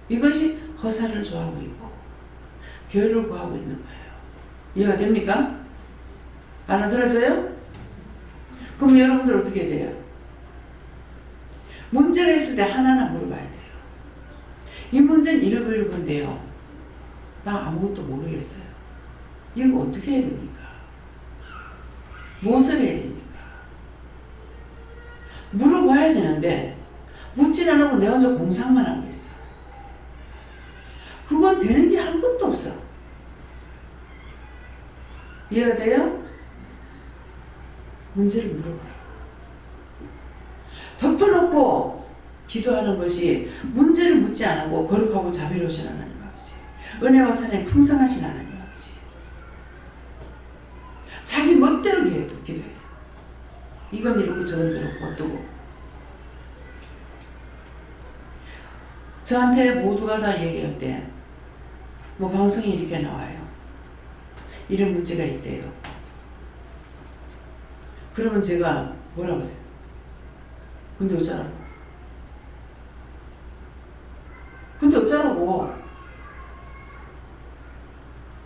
이것이 허사를 좋아하고 있고 교회를 구하고 있는 거예요. 이해가 됩니까? 알아들어져요? 그럼 여러분들 어떻게 해야 돼요? 문제가 있을 때 하나하나 물어봐야 돼요. 이 문제는 이러고인데요. 나 아무것도 모르겠어요. 이거 어떻게 해야 됩니까? 무엇을 해야 됩니까? 물어봐야 되는데 묻진 안 하고 내 혼자 공상만 하고 있어. 그건 되는 게 아무것도 없어. 이해가 돼요? 문제를 물어봐요. 덮어놓고 기도하는 것이 문제를 묻지 않고 거룩하고 자비로우신 하나님 아버지, 은혜와 사랑이 풍성하신 하나님 아버지, 자기 멋대로 기도해요. 이건 이렇고 저건 저렇고 어떠고. 저한테 모두가 다 얘기할 때 뭐 방송이 이렇게 나와요. 이런 문제가 있대요. 그러면 제가 뭐라고 해요? 근데 어쩌라고? 근데 어쩌라고?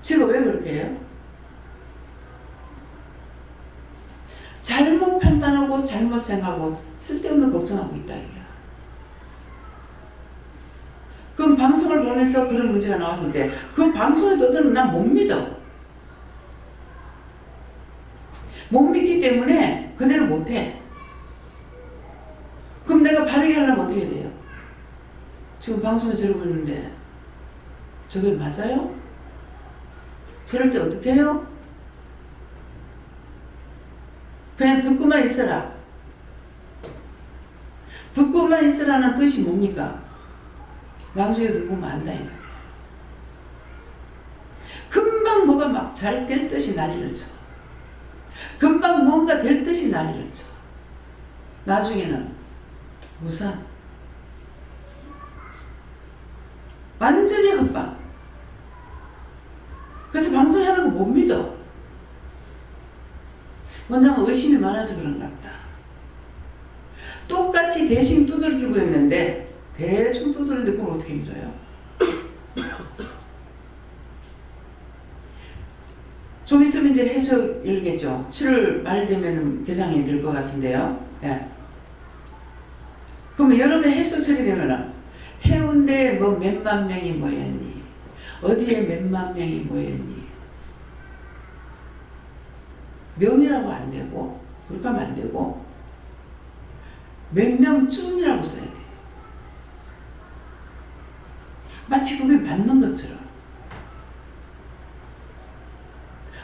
제가 왜 그렇게 해요? 잘못 판단하고 잘못 생각하고 쓸데없는 걱정하고 있다 이거야. 그럼 방송을 보면서 그런 문제가 나왔는데 그 방송에 너들은 난 못 믿어. 못 믿기 때문에 그대로 못해. 그럼 내가 바르게 하려면 어떻게 돼요? 지금 방송에 저러고 있는데 저게 맞아요? 저럴 때 어떻게 해요? 그냥 듣고만 있어라. 듣고만 있으라는 뜻이 뭡니까? 나중에 듣고만 안다. 금방 뭐가 막 잘 될 듯이 난리를 쳐. 금방 뭔가 될 듯이 난리를 쳐. 나중에는 무산. 완전히 헛방. 그래서 방송하는 거 못 믿어. 원장은 의심이 많아서 그런가 보다. 똑같이 대신 두들기고 있는데 대충 두드리는데 그걸 어떻게 믿어요? 좀 있으면 이제 해수 열겠죠. 7월 말 되면 개장이 될 것 같은데요. 예. 그럼 여름에 해수철이 되면은 해운대에 뭐 몇만 명이 모였니? 어디에 몇만 명이 모였니? 명이라고 안 되고 그렇게 하면 안 되고 몇 명쯤이라고 써야 돼요. 마치 그게 맞는 것처럼.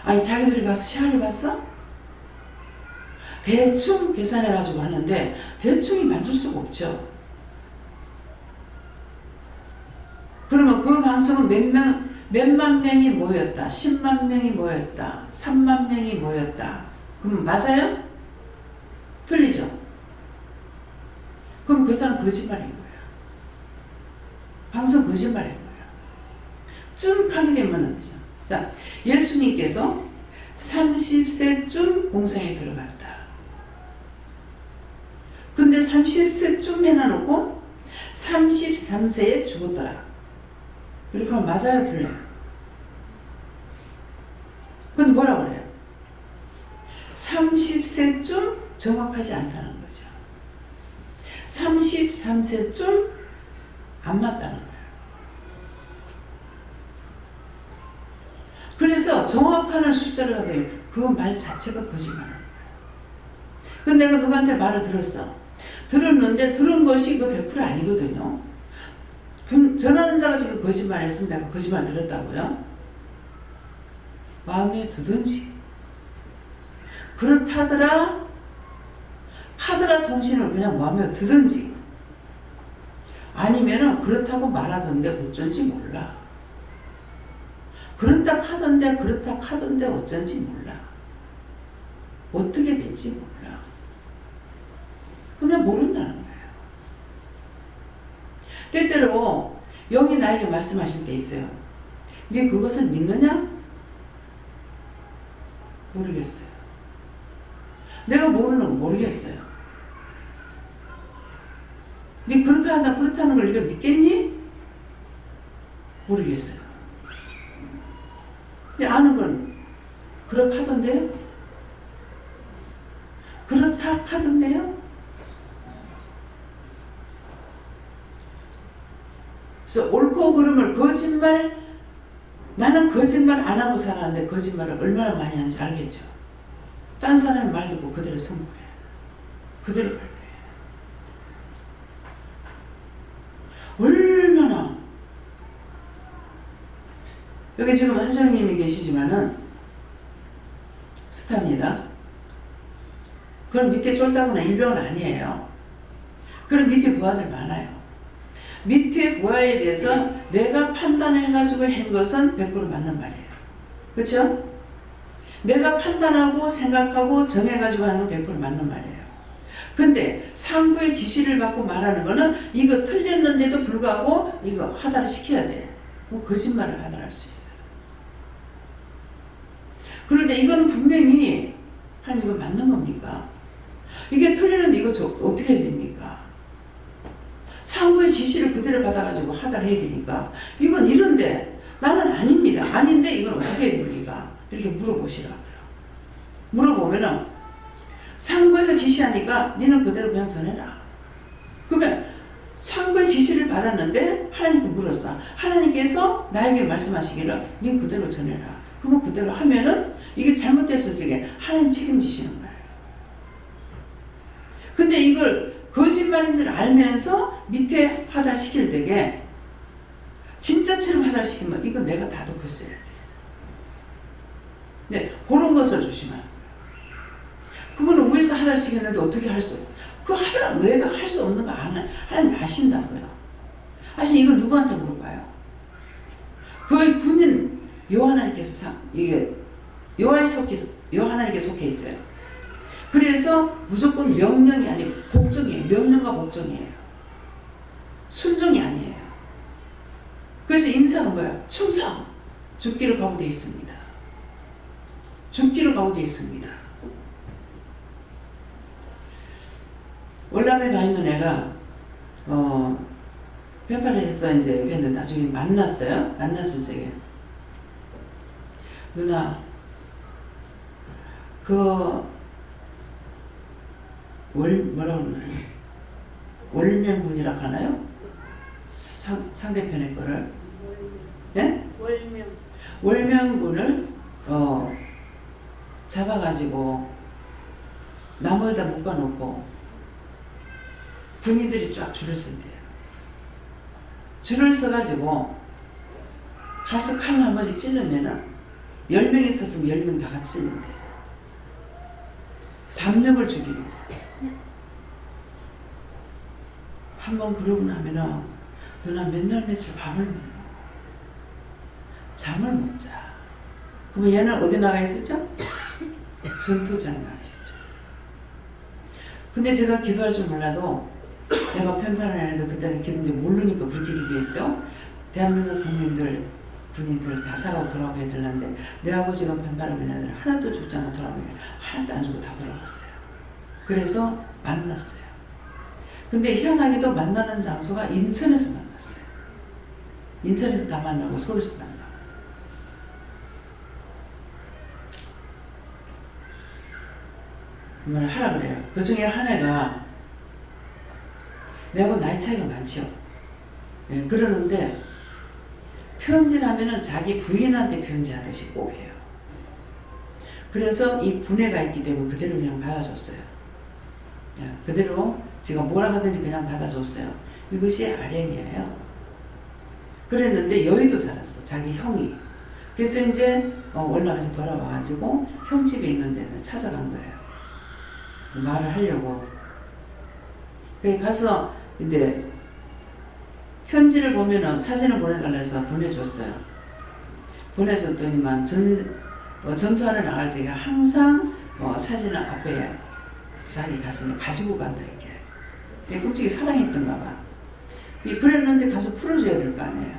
아니 자기들이 가서 시야를 봤어? 대충 계산해가지고 하는데 대충이 맞을 수가 없죠. 그러면 그 방송은 몇만 명이 모였다. 10만 명이 모였다. 3만 명이 모였다. 그럼 맞아요? 틀리죠? 그럼 그 사람 거짓말인 거예요. 방송 거짓말인 거예요. 쭉 하게 되면 되죠. 자, 예수님께서 30세쯤 공생에 들어갔다. 근데 30세쯤 해놔놓고 33세에 죽었더라. 이렇게 하면 맞아요, 틀려요? 근데 뭐라 그래요? 30세쯤 정확하지 않다는 거죠. 33세쯤 안 맞다는 거예요. 그래서 정확한 숫자를 하면 그 말 자체가 거짓말인 거예요. 근데 내가 누구한테 말을 들었어. 들었는데 들은 것이 그 100% 아니거든요. 전하는 자가 지금 거짓말했으면 내가 거짓말 들었다고요? 마음에 드든지 그렇다더라 카드라 통신을 그냥 마음에 드든지 아니면은 그렇다고 말하던데 어쩐지 몰라. 그렇다 카던데 어쩐지 몰라. 어떻게 될지 몰라. 그냥 모른다는 거예요. 때때로 영이 나에게 말씀하실 때 있어요. 네 그것을 믿느냐? 모르겠어요. 내가 모르는 거 모르겠어요. 네 그렇게 한다 그렇다는 걸 네가 믿겠니? 모르겠어요. 근데 아는 건 그렇게 하던데요? 그렇다 하던데요? 그래서 옳고 그름을 거짓말 나는 거짓말 안 하고 살았는데 거짓말을 얼마나 많이 하는지 알겠죠. 딴 사람의 말 듣고 그대로 성공해요. 그대로 발표해요. 얼마나 여기 지금 한소영님이 계시지만은 스타입니다. 그럼 밑에 쫄다거나 일병은 아니에요. 그럼 밑에 부하들 많아요. 밑에 부하에 대해서 내가 판단해가지고 한 것은 100% 맞는 말이에요. 그렇죠? 내가 판단하고 생각하고 정해가지고 하는 건 100% 맞는 말이에요. 근데 상부의 지시를 받고 말하는 거는 이거 틀렸는데도 불구하고 이거 하달을 시켜야 돼. 뭐 거짓말을 하달할 수 있어요. 그런데 이거는 분명히 이거 맞는 겁니까? 이게 틀리는데 이거 어떻게 해야 됩니까? 상부의 지시를 그대로 받아가지고 하달해야 되니까 이건 이런데 나는 아닙니다. 아닌데 이건 어떻게 해야 됩니까? 이렇게 물어보시라고요. 물어보면은 상부에서 지시하니까 니는 그대로 그냥 전해라. 그러면 상부의 지시를 받았는데 하나님께 물었어. 하나님께서 나에게 말씀하시기를 니 그대로 전해라. 그러면 그대로 하면은 이게 잘못됐을 적에 하나님 책임지시는 거예요. 근데 이걸 거짓말인 줄 알면서 밑에 하달시킬 때게 진짜처럼 하달시키면 이건 내가 다독했어야 돼. 네, 그런 것을 조심하는 거예요. 그거는 위에서 하달시켰는데 어떻게 할 수 없어. 그 하달 내가 할 수 없는 거 하나님 아신다고요. 아신 이걸 누구한테 물어봐요? 그 군인 요하나님께서 이게 요하나님께 속해 있어요. 그래서 무조건 명령이 아니고 복종이에요. 명령과 복종이에요. 순종이 아니에요. 그래서 인사가 뭐야? 충성! 죽기로 각오되어 있습니다. 죽기로 각오되어 있습니다. 월남에 가 있는 애가 편파를 했어 이제 했는데 나중에 만났어요. 만났을 적에 누나 뭐라고 그러나요? 월명군이라고 하나요? 상대편의 거를 네? 월명군을 잡아가지고 나무에다 묶어놓고 군인들이 쫙 줄을 선대요. 줄을 서가지고 가서 칼 한 번씩 찔르면은 10명이 있었으면 10명 다 같이 찔른대요. 다 담력을 주기 위해서. 한번 그러고 나면은 누나 맨날 며칠 밥을 못 먹어. 잠을 못 자. 그러면 얘는 어디 나가 있었죠? 전투장에 나가 있었죠. 근데 제가 기도할 줄 몰라도 내가 편판을 했는데 그때는 기도인지 모르니까 그렇게 기도했죠. 대한민국 국민들 군인들 다 살아고 돌아오게 되는데 내 아버지가 편판을 했는데 하나도 죽지 않고 돌아오게 하나도 안 주고 다 돌아갔어요. 그래서 만났어요. 근데 희한하게도 만나는 장소가 인천에서 만났어요. 인천에서 다 만나고 서울에서 만나고. 뭘 하라 그래요. 그 중에 한 애가 내하고 나이 차이가 많죠. 네, 그러는데 편지를 하면은 자기 부인한테 편지하듯이 꼭 해요. 그래서 이 군애가 있기 때문에 그대로 그냥 받아줬어요. 그대로 제가 뭐라 하든지 그냥 받아줬어요. 이것이 아련이에요. 그랬는데 여의도 살았어. 자기 형이. 그래서 이제 월남에서 돌아와가지고 형 집에 있는 데는 찾아간 거예요. 말을 하려고. 그래 가서 이제 편지를 보면은 사진을 보내달라 해서 보내줬어요. 보내줬더니만 전투하러 나갈 적에 항상 사진을 앞에 자기 가슴에 가지고 간다 이게. 끔찍이 사랑했던가 봐. 그랬는데 가서 풀어줘야 될 거 아니에요.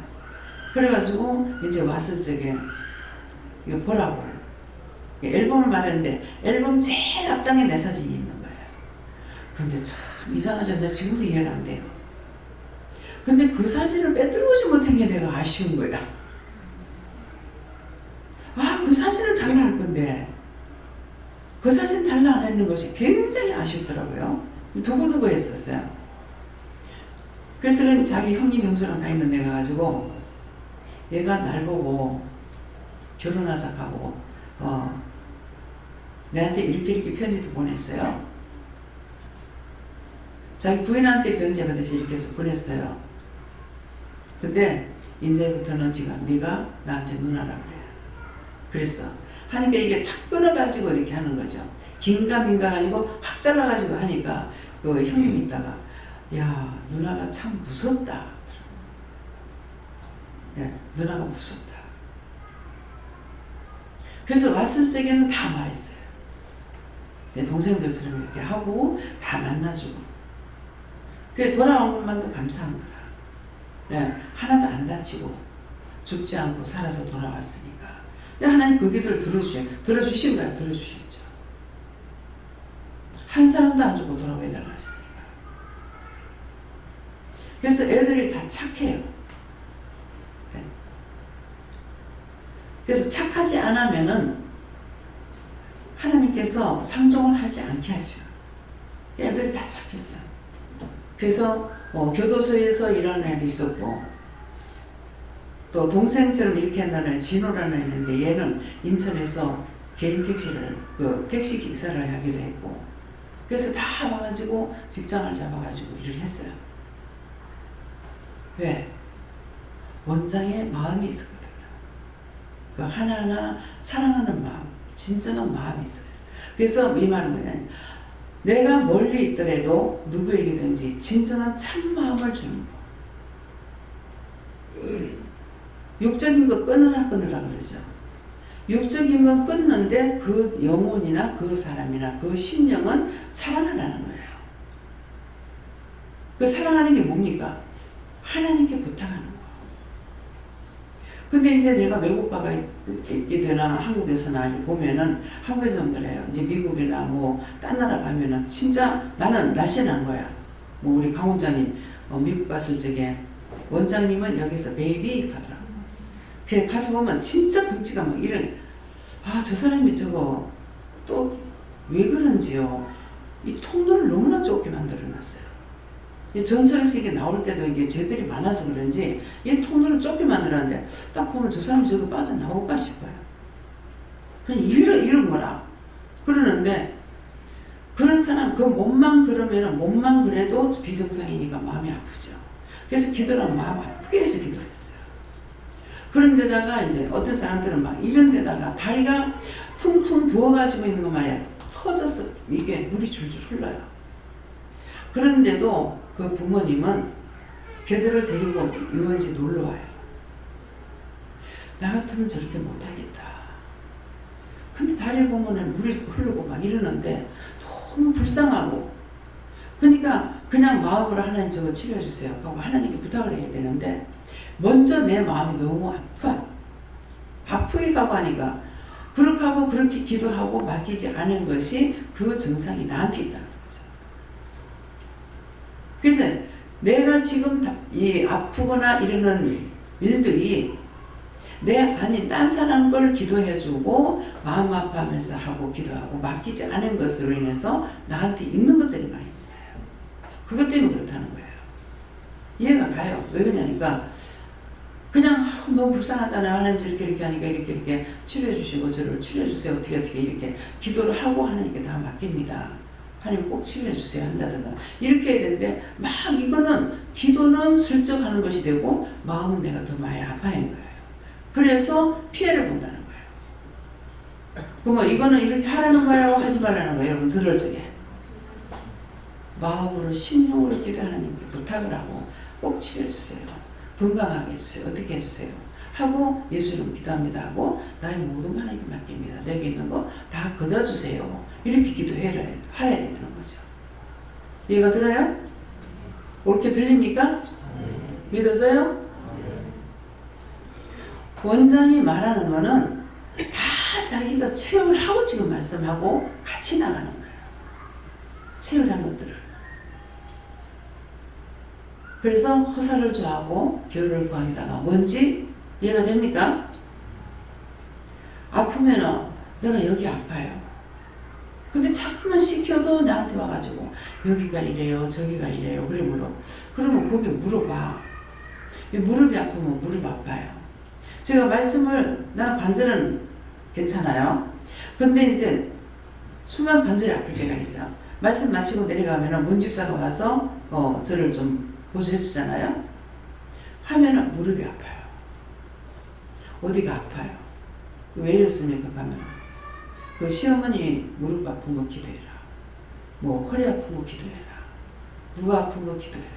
그래가지고 이제 왔을 적에 이거 보라고. 앨범을 말했는데 앨범 제일 앞장에 내 사진이 있는 거예요. 근데 참 이상하죠. 나 지금도 이해가 안 돼요. 근데 그 사진을 빼들어오지 못한 게 내가 아쉬운 거야. 아, 그 사진을 달라 할 건데 그 사진 달라 안 했는 것이 굉장히 아쉽더라고요. 두고두고 했었어요. 그래서 자기 형님 형수랑 다 있는 데 가가지고 얘가 날 보고 결혼하자 하고 내한테 이렇게 편지도 보냈어요. 자기 부인한테 편지하듯이 이렇게 해서 보냈어요. 근데 이제부터는 지금 네가 나한테 누나라고 그래. 그랬어. 하니까 이게 탁 끊어가지고 이렇게 하는 거죠. 긴가민가 아니고 확 잘라가지고 하니까 그 형님이 있다가 야 누나가 참 무섭다. 네, 누나가 무섭다. 그래서 왔을 적에는 다 말했어요. 내 동생들처럼 이렇게 하고 다 만나주고. 그래 돌아온 것만도 감사한 거야. 네, 하나도 안 다치고 죽지 않고 살아서 돌아왔으니까. 근데 하나님 그 기도를 들어주신 거야. 들어주시겠죠. 한 사람도 안 주고 돌아와야 되나 했으니까. 그래서 애들이 다 착해요. 네. 그래서 착하지 않으면은 하나님께서 상종을 하지 않게 하죠. 애들이 다 착했어요. 그래서 교도소에서 일하는 애도 있었고 또 동생처럼 이렇게 한다는 애, 진호라는 애 있는데 얘는 인천에서 개인 택시 기사를 하기도 했고 그래서 다 와가지고 직장을 잡아가지고 일을 했어요. 왜? 원장의 마음이 있었거든요. 그 하나하나 사랑하는 마음, 진정한 마음이 있어요. 그래서 이 말은 뭐냐면 내가 멀리 있더라도 누구에게든지 진정한 참마음을 주는 거. 육적인 거 끊으라 그러죠. 육적인 건 끊는데 그 영혼이나 그 사람이나 그 심령은 사랑하라는 거예요. 그 사랑하는 게 뭡니까? 하나님께 부탁하는 거. 근데 이제 내가 외국 가가 있게 되나 한국에서나 보면은 한국에서 그래요. 이제 미국이나 뭐 딴 나라 가면은 진짜 나는 날씬한 거야. 뭐 우리 강 원장님 미국 갔을 적에 원장님은 여기서 베이비 하더라고. 그 가서 보면 진짜 덩치가 막 이런 저 사람이 저거 또 왜 그런지요. 이 통로를 너무나 좁게 만들어놨어요. 전철에서 이게 나올 때도 이게 쟤들이 많아서 그런지 이 통로를 좁게 만들었는데 딱 보면 저 사람이 저거 빠져나올까 싶어요. 그냥 이런 거라. 그러는데 그런 사람 그 몸만 그래도 비정상이니까 마음이 아프죠. 그래서 기도를 하면 마음 아프게 해서 기도를 했어요. 그런데다가 이제 어떤 사람들은 막 이런 데다가 다리가 퉁퉁 부어가지고 있는 거 말이야. 터져서 이게 물이 줄줄 흘러요. 그런데도 그 부모님은 걔들을 데리고 유원지 놀러 와요. 나 같으면 저렇게 못하겠다. 근데 다리를 보면은 물이 흐르고 막 이러는데 너무 불쌍하고, 그러니까 그냥 마음으로 하나님 저거 치료해주세요 하고 하나님께 부탁을 해야 되는데, 먼저 내 마음이 너무 아프게 가고 하니까 그렇게 하고 그렇게 기도하고 맡기지 않은 것이 그 증상이 나한테 있다는 거죠. 그래서 내가 지금 이 아프거나 이러는 일들이 내 아닌 딴 사람 걸 기도해주고 마음 아파하면서 하고 기도하고 맡기지 않은 것으로 인해서 나한테 있는 것들이 많이 있는 거예요. 그것 때문에 그렇다는 거예요. 이해가 가요. 왜 그러냐니까 그냥 너무 불쌍하잖아요. 하나님 이렇게 하니까 이렇게 치료해 주시고 저를 치료해 주세요. 어떻게 이렇게 기도를 하고 하나님께 다 맡깁니다. 하나님 꼭 치료해 주세요 한다든가 이렇게 해야 되는데, 막 이거는 기도는 슬쩍 하는 것이 되고 마음은 내가 더 많이 아파하는 거예요. 그래서 피해를 본다는 거예요. 그러면 이거는 이렇게 하라는 거예요, 하지 말라는 거예요? 여러분 들을 적에 마음으로 심령으로 기도 하나님께 부탁을 하고 꼭 치료해 주세요. 건강하게 해주세요. 어떻게 해주세요? 하고 예수님 기도합니다 하고 나의 모든 하나님께 맡깁니다. 내게 있는 거 다 걷어주세요. 이렇게 기도해야 되는 거죠. 이해가 들어요? 옳게 들립니까? 믿어져요? 원장이 말하는 거는 다 자기가 체험을 하고 지금 말씀하고 같이 나가는 거예요. 체험을 한 것들을. 그래서 허사를 좋아하고 결을 구한다가 뭔지 이해가 됩니까? 아프면은 내가 여기 아파요. 근데 자꾸만 시켜도 나한테 와가지고 여기가 이래요 저기가 이래요 그래 그러면 거기 물어봐. 무릎이 아프면 무릎 아파요. 제가 말씀을, 나는 관절은 괜찮아요. 근데 이제 순간 관절이 아플 때가 있어. 말씀 마치고 내려가면은 문집사가 와서 저를 좀 보조해 주잖아요. 하면은 무릎이 아파요. 어디가 아파요. 왜 이랬습니까? 가면 그 시어머니 무릎 아픈 거 기도해라. 뭐 허리 아픈 거 기도해라. 누가 아픈 거 기도해라.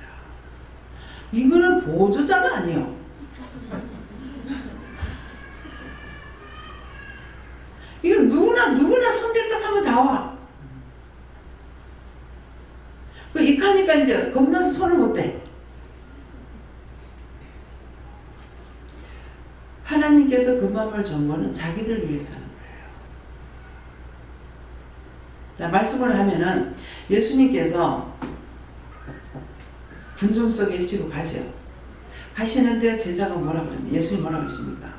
이거는 보조자가 아니에요. 이건 누구나 손댈딱 하면 다 와. 그 익하니까 이제 겁나서 손을 못 대. 하나님께서 그 마음을 준 거는 자기들 위해서 하는 거예요. 자, 말씀을 하면은 예수님께서 군중 속에 계시고 가죠. 가시는데 제자가 뭐라고 그러냐. 예수님 뭐라고 했습니까?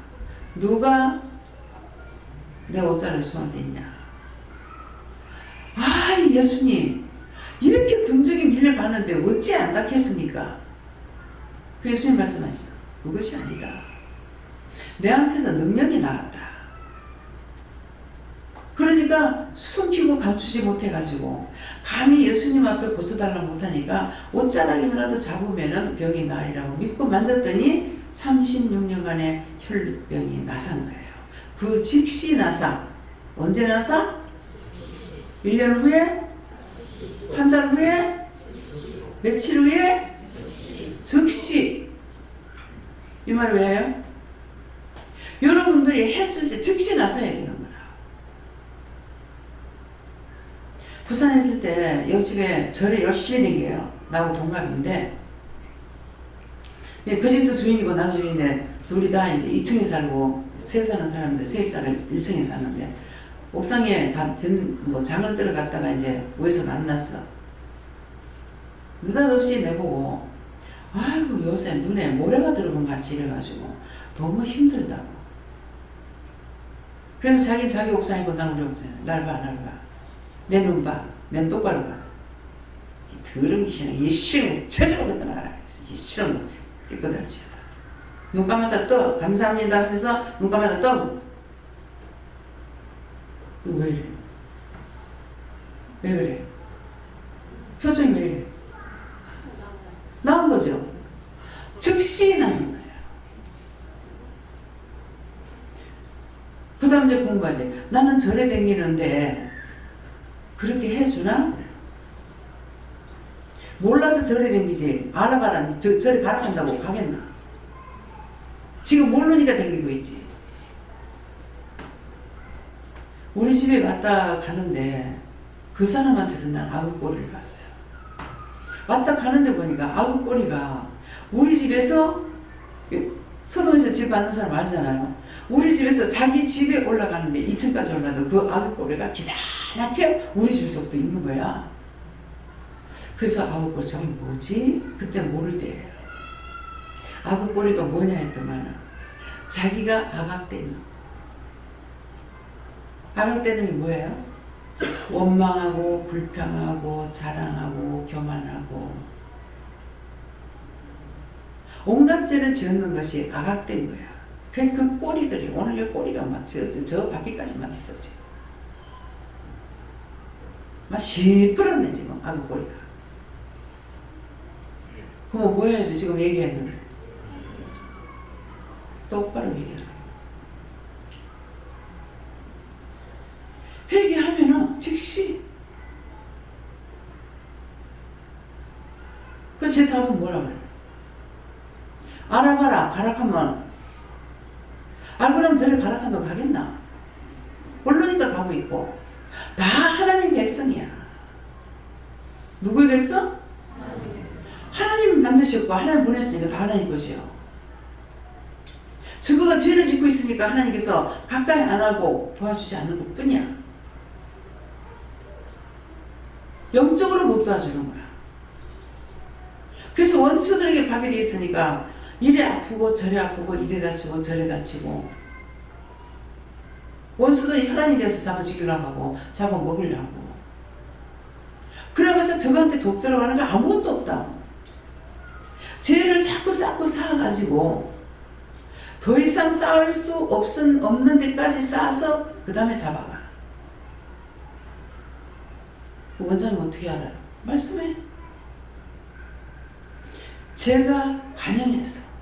누가 내 옷자를 손에 댔냐. 아, 예수님 이렇게 군중이 밀려가는데 어찌 안 닦겠습니까? 그 예수님 말씀하시죠. 그것이 아니다. 내한테서 능력이 나왔다. 그러니까 숨기고 감추지 못해가지고 감히 예수님 앞에 고쳐달라고 못하니까 옷자락이라도 잡으면 병이 나으리라고 믿고 만졌더니 36년간의 혈루병이 나산 거예요. 그 즉시 나사. 언제 나사? 1년 후에? 한 달 후에? 며칠 후에? 즉시. 이 말 왜 해요? 여러분들이 했을 때 즉시 나서야 되는 거야. 부산에 있을 때 옆집에 절에 열심히 댕겨요. 나하고 동갑인데 그 집도 주인이고 나도 주인인데 둘이 다 이제 2층에 살고 세 사는 사람인데 세입자가 1층에 사는데 옥상에 다 장을 들어갔다가 이제 위에서 만났어. 느닷없이 내보고 아이고 요새 눈에 모래가 들어온 같이 이래가지고 너무 힘들다고. 그래서 자기 옥상이고 난 우리 옥상이야. 날 봐. 내 눈 봐. 내 똑바로 봐. 그런 기신은 이 실은 쳐주고 그랬더라. 이 실은 깨끗하지. 눈 감았다 떠. 감사합니다 하면서 눈 감았다 떠. 이거 왜 이래? 왜 그래? 표정이 왜 이래? 나온 거죠. 즉시 나는 거예요. 그 다음 이제 궁금하지. 나는 절에 다니는데 그렇게 해주나? 몰라서 절에 댕기지. 알아봐라. 절에 가라 한다고 가겠나? 지금 모르니까 댕기고 있지. 우리 집에 왔다 가는데 그 사람한테서 난 악어꼬리를 봤어요. 왔다 가는데 보니까 악어꼬리가 우리 집에서 서동에서 집 받는 사람 알잖아요. 우리 집에서 자기 집에 올라가는데 2층까지 올라도 그 악어꼬리가 기다랗게 우리 집에서부터 있는 거야. 그래서 악어꼬리 저게 뭐지? 그때 모를 때예요. 악어꼬리가 뭐냐 했더만 자기가 악악대는 악악대는 게 뭐예요? 원망하고 불평하고 자랑하고 교만하고 온갖 죄를 지었는 것이 악악된 거야. 그 꼬리들이 오늘 이 꼬리가 막 저 바퀴까지 막 있어 지금. 막 시끄럽네 지금 악어꼬리가. 그럼 뭐 해야 돼? 지금 얘기했는데 똑바로 얘기해라. 회개하면은 즉시 그 제 답은 뭐라 그래? 알아봐라 가락하면 알고 나면 저리 가락한다고 가겠나? 모르니까 가고 있고 다 하나님 백성이야. 누구의 백성? 하나님 만드셨고 하나님 보냈으니까 다 하나님 것이요. 저거가 죄를 짓고 있으니까 하나님께서 가까이 안 하고 도와주지 않는 것 뿐이야. 영적으로 못 도와주는 거야. 그래서 원수들에게 파괴되어 있으니까 이래 아프고 저래 아프고 이래 다치고 저래 다치고 원수들이 혈안이 돼서 잡아죽이려고 하고 잡아먹으려고. 그래봤자 저한테 독 들어가는 거 아무것도 없다고. 죄를 자꾸 쌓고 쌓아가지고 더 이상 쌓을 수 없는 데까지 쌓아서 그 다음에 잡아가. 원장님 어떻게 알아요? 말씀해. 제가 관연해서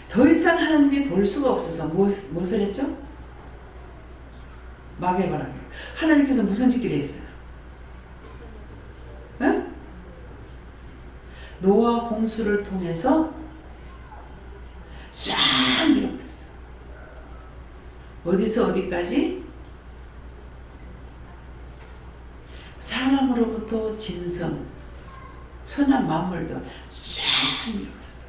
더 이상 하나님이 볼 수가 없어서 무엇을 했죠? 마개바라게. 하나님께서 무슨 짓기를 했어요? 네? 노아 홍수를 통해서 쫙 밀어버렸어. 어디서 어디까지? 사람으로부터 진성, 천한 만물도 쫙 밀어버렸어.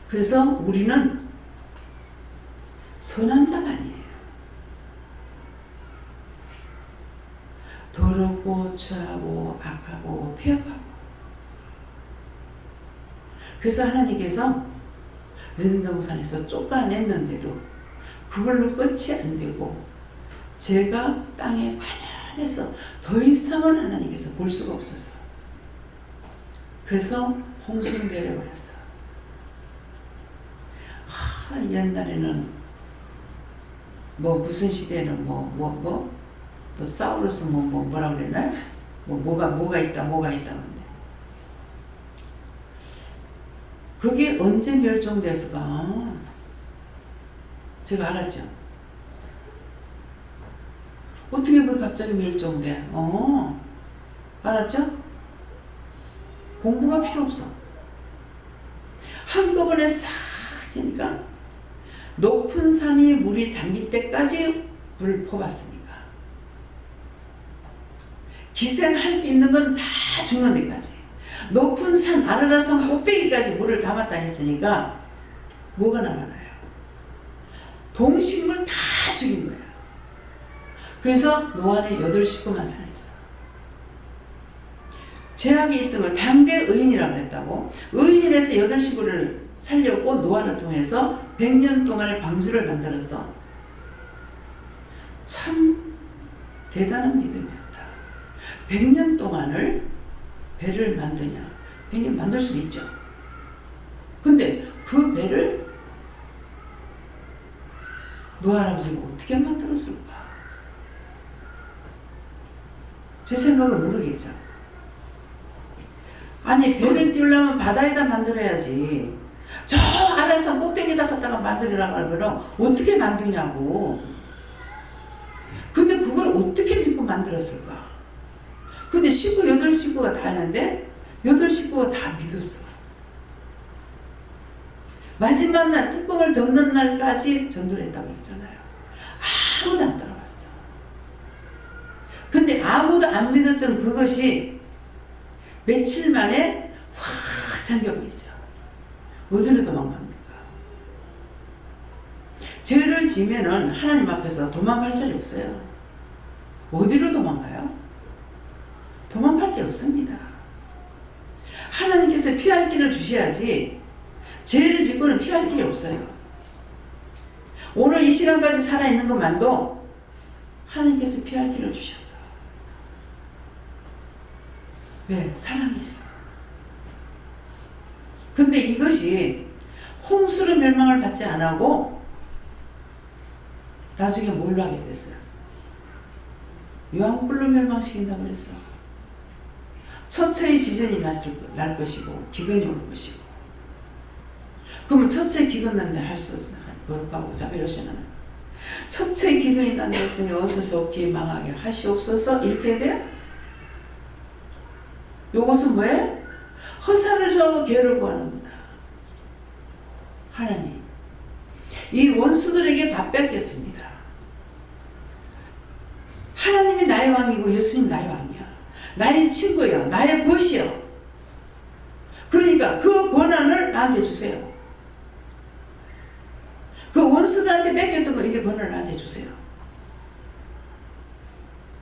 그래서 우리는 선한 자가 아니에요. 더럽고 추하고 악하고 폐역하고. 그래서 하나님께서 르덴동산에서 쫓아냈는데도 그걸로 끝이 안 되고 제가 땅에 관연해서 더 이상은 하나님께서 볼 수가 없었어. 그래서 홍수를 내려버렸어. 옛날에는 무슨 시대는 사우루스 뭐라 그랬나? 뭐가 있다 근데 그게 언제 멸종됐을까? 제가 알았죠. 어떻게 그 갑자기 멸종돼? 알았죠? 공부가 필요 없어. 한꺼번에 싹 하니까 높은 산이 물이 담길 때까지 불을 퍼봤으니까 기생할 수 있는 건 다 죽는 데까지 높은 산 아라라산 꼭대기까지 물을 담았다 했으니까 뭐가 남아나요? 동식물 다 죽인 거야. 그래서 노아는 8식구만 살았어. 죄악이 있던 걸 당대 의인이라고 했다고. 의인이라서 8식구를 살렸고 노아를 통해서 100년 동안의 방주를 만들었어. 참 대단한 믿음이었다. 100년 동안을 배를 만드냐? 100년 만들 수 있죠. 근데 그 배를 노아 할아버지가 어떻게 만들었을까? 제 생각을 모르겠죠. 아니 배를 띄우려면 바다에다 만들어야지. 저 아래산 꼭대기에다 갖다가 만들으라고 하면 어떻게 만드냐고. 근데 그걸 어떻게 믿고 만들었을까? 근데 식구 8식구가 다 하는데 8식구가 다 믿었어. 마지막 날 뚜껑을 덮는 날까지 전도를 했다고 그랬잖아요. 아무도 안 따라왔어. 근데 아무도 안 믿었던 그것이 며칠 만에 확 잠겨버리죠. 어디로 도망갑니까? 죄를 지면은 하나님 앞에서 도망갈 자리 없어요. 어디로 도망가요? 도망갈 데 없습니다. 하나님께서 피할 길을 주셔야지 죄를 짓고는 피할 길이 없어요. 오늘 이 시간까지 살아있는 것만도 하나님께서 피할 길을 주셨어. 왜? 사랑이 있어. 근데 이것이 홍수로 멸망을 받지 않고 나중에 뭘로 하게 됐어요? 유황불로 멸망시킨다고 그랬어. 처처의 시즌이 날 것이고 기근이 올 것이고. 그러면 처처의 기근 난데 할 수 없어. 거룩하고 자비로시는 처처의 기근이 난데 있으니 어서서 없기 망하게 하시옵소서. 이렇게 해야 돼요? 요것은 뭐예요? 허사를 저하고 기회를 구하는 겁니다. 하나님 이 원수들에게 다 뺏겠습니다. 하나님이 나의 왕이고 예수님 나의 왕이야. 나의 친구야. 나의 벗이야. 그러니까 그 권한을 나한테 주세요. 그 원수들한테 뺏겼던 걸 이제 권한을 나한테 주세요.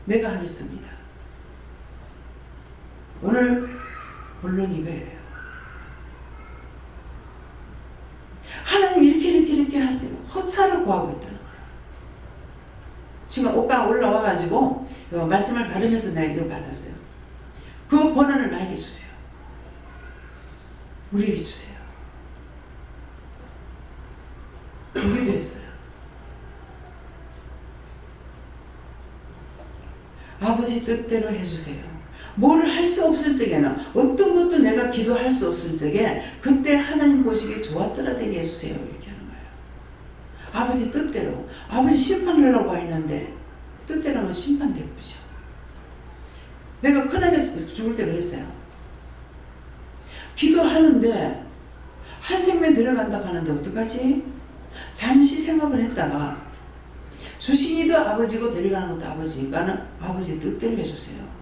내가 하겠습니다. 오늘 본론 이거예요. 하나님 이렇게 하세요. 허사를 구하고 있다는 거예요. 지금 옷가 올라와가지고 말씀을 받으면서 내가 이거 받았어요. 그 권한을 나에게 주세요. 우리에게 주세요. 그게 됐어요. 아버지 뜻대로 해주세요. 뭘 할 수 없을 적에는 어떤 것도 내가 기도할 수 없을 적에 그때 하나님 보시기에 좋았더라 되게 해주세요. 이렇게 하는 거예요. 아버지 뜻대로. 아버지 심판하려고 와 있는데 뜻대로 하면 심판되고 그죠. 내가 큰아기 죽을 때 그랬어요. 기도하는데 한 생명 들어간다고 하는데 어떡하지? 잠시 생각을 했다가 주신이도 아버지고 데려가는 것도 아버지니까는 아버지 뜻대로 해주세요.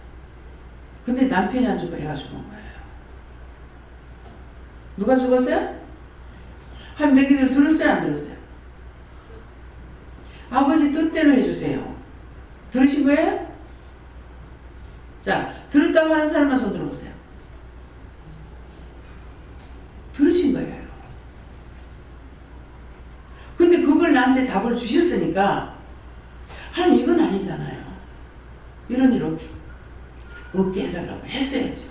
근데 남편이 안 죽고 애가 죽은 거예요. 누가 죽었어요? 한 내 기도를 들었어요? 안 들었어요? 아버지 뜻대로 해주세요. 들으신 거예요? 자, 들었다고 하는 사람만 손 들어보세요. 들으신 거예요. 근데 그걸 나한테 답을 주셨으니까 하나님 이건 아니잖아요. 이런 일 없게 해달라고 했어야죠.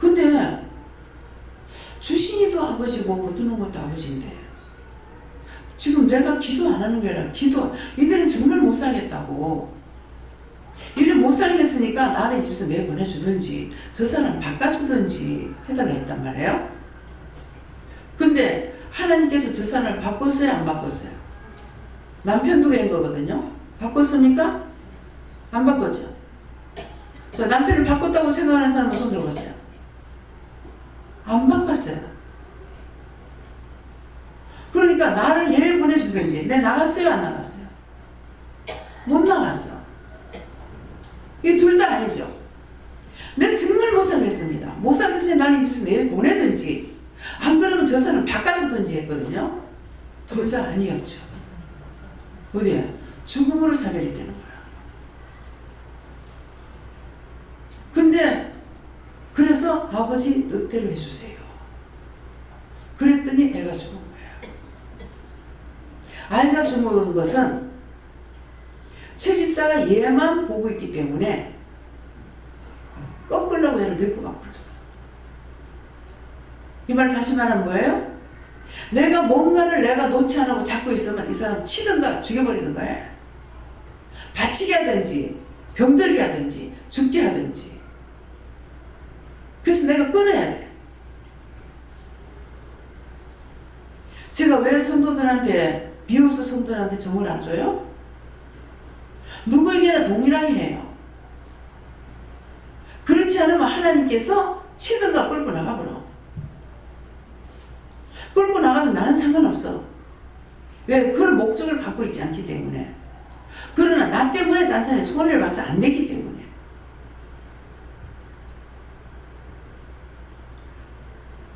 근데 주신이도 아버지고 거두는 것도 아버지인데 지금 내가 기도 안 하는 게 아니라 이들은 정말 못 살겠다고 이를 못 살겠으니까 나를 집에서 내보내주든지 저 사람 바꿔주든지 해달라 했단 말이에요. 근데 하나님께서 저 사람을 바꿨어요? 안 바꿨어요? 남편 두개 한 거거든요. 바꿨습니까? 안 바꿨죠? 자, 남편을 바꿨다고 생각하는 사람은 손 들어보세요. 안 바꿨어요. 그러니까 나를 내보내주든지 내 나갔어요? 안 나갔어요? 못 나갔어. 이 둘 다 아니죠. 내가 정말 못 살겠습니다. 못 살겠으니 나를 이 집에서 내보내든지 안 그러면 저 사람을 바꿔주든지 했거든요. 둘 다 아니었죠. 어디야? 죽음으로 사별이 되는 거야. 근데 그래서 아버지 뜻대로 해주세요. 그랬더니 애가 죽은 거야. 아이가 죽은 것은 채집사가 얘만 보고 있기 때문에 꺾으려고 애를 늙고 가버렸어. 이 말 다시 말하면 뭐예요? 내가 뭔가를 내가 놓지 않고 잡고 있으면 이 사람 치든가 죽여버리든가 해. 다치게 하든지 병들게 하든지 죽게 하든지. 그래서 내가 끊어야 돼. 제가 왜 성도들한테 비로소 성도들한테 정을 안 줘요? 누구에게나 동일하게 해요. 그렇지 않으면 하나님께서 치든가 끌고 나가버려. 끌고 나가도 나는 상관없어. 왜? 그런 목적을 갖고 있지 않기 때문에. 그러나 나 때문에 다른 사람이 손해를 봐서 안 되기 때문에.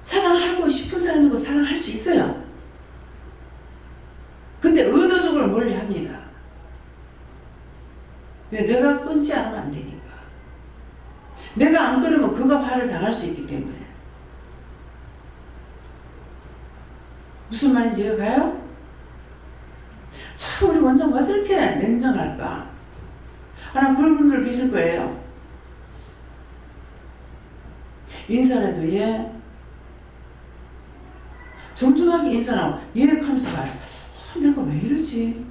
사랑하고 싶은 사람이고 사랑할 수 있어요. 근데 의도적으로 멀리 합니다. 왜? 내가 끊지 않으면 안 되니까. 내가 안 끊으면 그가 발을 당할 수 있기 때문에. 무슨 말인지 이해가 가요? 참 우리 원장 왜 이렇게 냉정할까? 난 그런 분들 계실 거예요. 인사라도 얘 정중하게 인사하고 예 하면서 말 내가 왜 이러지?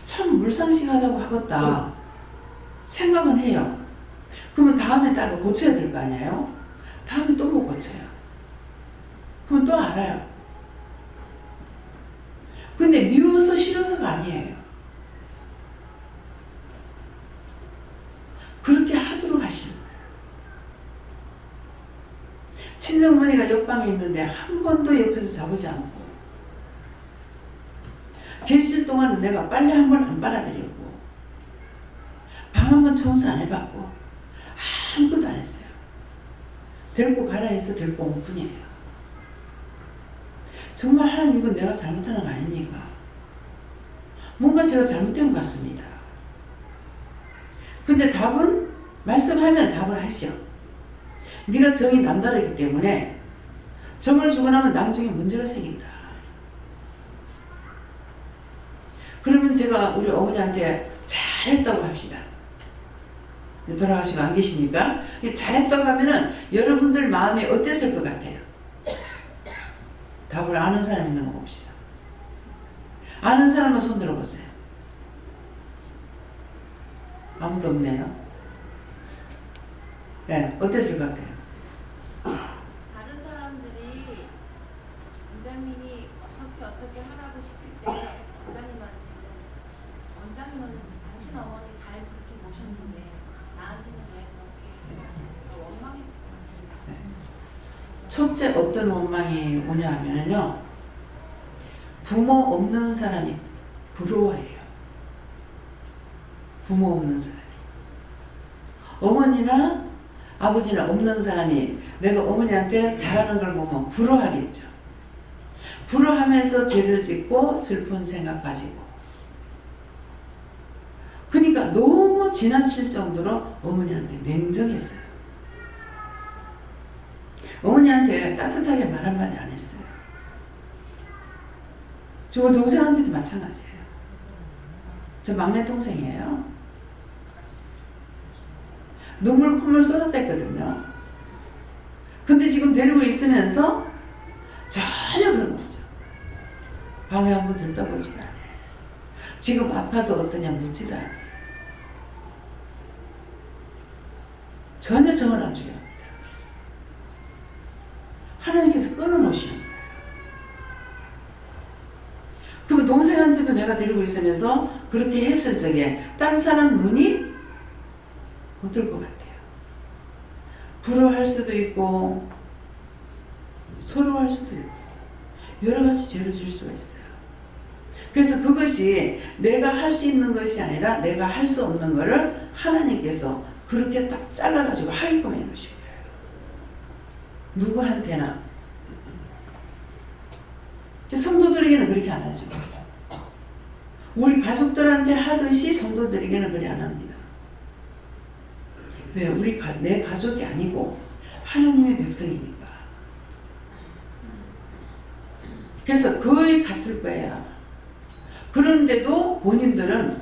참 물상식하다고 하겠다 생각은 해요. 그러면 다음에 딱 고쳐야 될 거 아니에요? 다음에 또 못 고쳐요. 그러면 또 알아요. 근데 미워서 싫어서가 아니에요. 그렇게 하도록 하시는 거예요. 친정어머니가 옆방에 있는데 한 번도 옆에서 자보지 않고 계실 동안 내가 빨래 한 번 안 빨아드렸고 방 한 번 청소 안 해봤고 아무것도 안 했어요. 데리고 가라 해서 데리고 온 뿐이에요. 정말 하나님 이건 내가 잘못하는 거 아닙니까? 뭔가 제가 잘못된 것 같습니다. 근데 답은 말씀하면 답을 하시오. 네가 정이 남다르기 때문에 정을 주고 나면 나중에 문제가 생긴다. 그러면 제가 우리 어머니한테 잘했다고 합시다. 돌아가시고 안 계시니까 잘했다고 하면은 여러분들 마음이 어땠을 것 같아요? 답을 아는 사람 있는 거 봅시다. 아는 사람은 손 들어보세요. 아무도 없네요. 네, 어땠을 것 같아요? 다른 사람들이 원장님이 어떻게 하라고 시킬 때 원장님은 당신 어머니 잘 그렇게 모셨는데 나한테는 왜 그렇게 원망했을 것 같아요. 첫째 어떤 원망이 오냐 하면요. 부모 없는 사람이 부러워해요. 부모 없는 사람이. 어머니나 아버지나 없는 사람이 내가 어머니한테 잘하는 걸 보면 부러워하겠죠. 부러워하면서 죄를 짓고 슬픈 생각 가지고. 그러니까 너무 지나칠 정도로 어머니한테 냉정했어요. 어머니한테 따뜻하게 말 한마디 안 했어요. 저 동생한테도 마찬가지예요. 저 막내 동생이에요. 눈물 콧물 쏟아냈거든요. 근데 지금 데리고 있으면서 전혀 그런 거 없죠. 방에 한번 들다보지도 않아요. 지금 아파도 어떠냐 묻지도 않아요. 전혀 정을 안 주게 합니다. 하나님께서 끊어놓으시는 거예요. 그럼 동생한테도 내가 데리고 있으면서 그렇게 했을 적에 딴 사람 눈이 어떨 것 같아요? 부러워할 수도 있고 서러워할 수도 있고 여러 가지 죄를 질 수가 있어요. 그래서 그것이 내가 할 수 있는 것이 아니라 내가 할 수 없는 것을 하나님께서 그렇게 딱 잘라가지고 하게끔 해놓으신 거예요. 누구한테나. 성도들에게는 그렇게 안 하죠. 우리 가족들한테 하듯이 성도들에게는 그렇게 안 합니다. 왜? 내 가족이 아니고 하나님의 백성이니까. 그래서 거의 같을 거예요. 그런데도 본인들은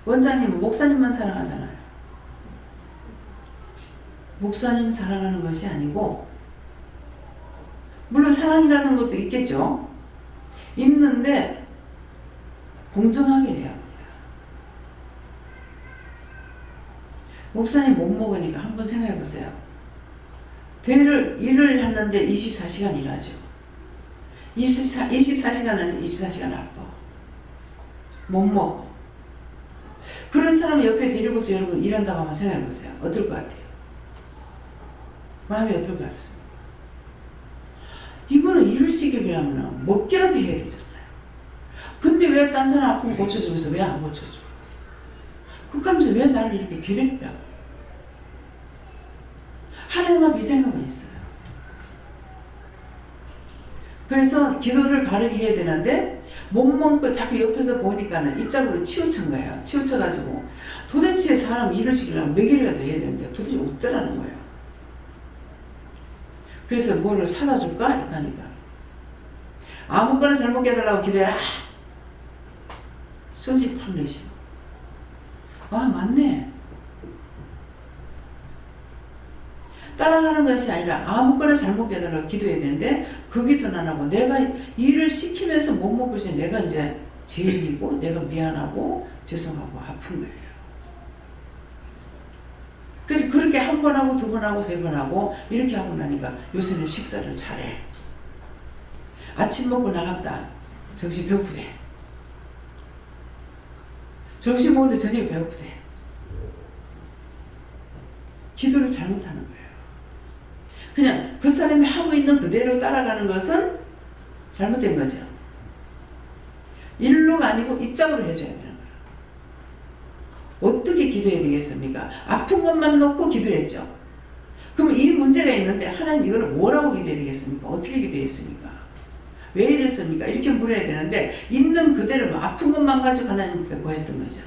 원장님은 목사님만 사랑하잖아요. 목사님 사랑하는 것이 아니고 물론 사랑이라는 것도 있겠죠. 있는데 공정하게 해야 합니다. 목사님 못 먹으니까 한번 생각해 보세요. 일을 하는데 24시간 일하죠. 24시간 하는데 24시간 아파. 못 먹어. 그런 사람 옆에 데리고서 여러분 일한다고 한번 생각해 보세요. 어떨 것 같아요? 마음이 어떨 것 같습니까? 이거는 일을 시키려면 먹기라도 해야 되잖아요. 근데 왜 딴 사람 아프면 고쳐주면서 왜 안 고쳐줘? 그러면서 왜 나를 이렇게 기랬다고? 하나님 앞에 이 생각은 있어요. 그래서 기도를 바르게 해야 되는데 못 먹고 자꾸 옆에서 보니까는 이쪽으로 치우친 거예요. 치우쳐가지고 도대체 사람 일을 시키려면 먹이라도 해야 되는데 도대체 없더라는 거예요. 그래서 뭐를 사다 줄까? 이렇게 하니까 아무거나 잘 먹게 해달라고 기도해라. 성질 팍 내시고 아 맞네. 따라가는 것이 아니라 아무거나 잘 먹게 해달라고 기도해야 되는데 그 기도는 안 하고 내가 일을 시키면서 못 먹고 있으니 내가 이제 죄인이고 내가 미안하고 죄송하고 아픈 거예요. 그래서 그렇게 한 번 하고 두 번 하고 세 번 하고 이렇게 하고 나니까 요새는 식사를 잘해. 아침 먹고 나갔다. 정신 배고프대. 점심 먹는데 저녁에 배고프대. 기도를 잘못하는 거예요. 그냥 그 사람이 하고 있는 그대로 따라가는 것은 잘못된 거죠. 일로가 아니고 이쪽으로 해줘야 되는 거예요. 어떻게 기도해야 되겠습니까? 아픈 것만 놓고 기도를 했죠. 그럼 이 문제가 있는데 하나님 이걸 뭐라고 기도해야 되겠습니까? 어떻게 기도했습니까? 왜 이랬습니까? 이렇게 물어야 되는데 있는 그대로 아픈 것만 가지고 하나님 구했던 거죠.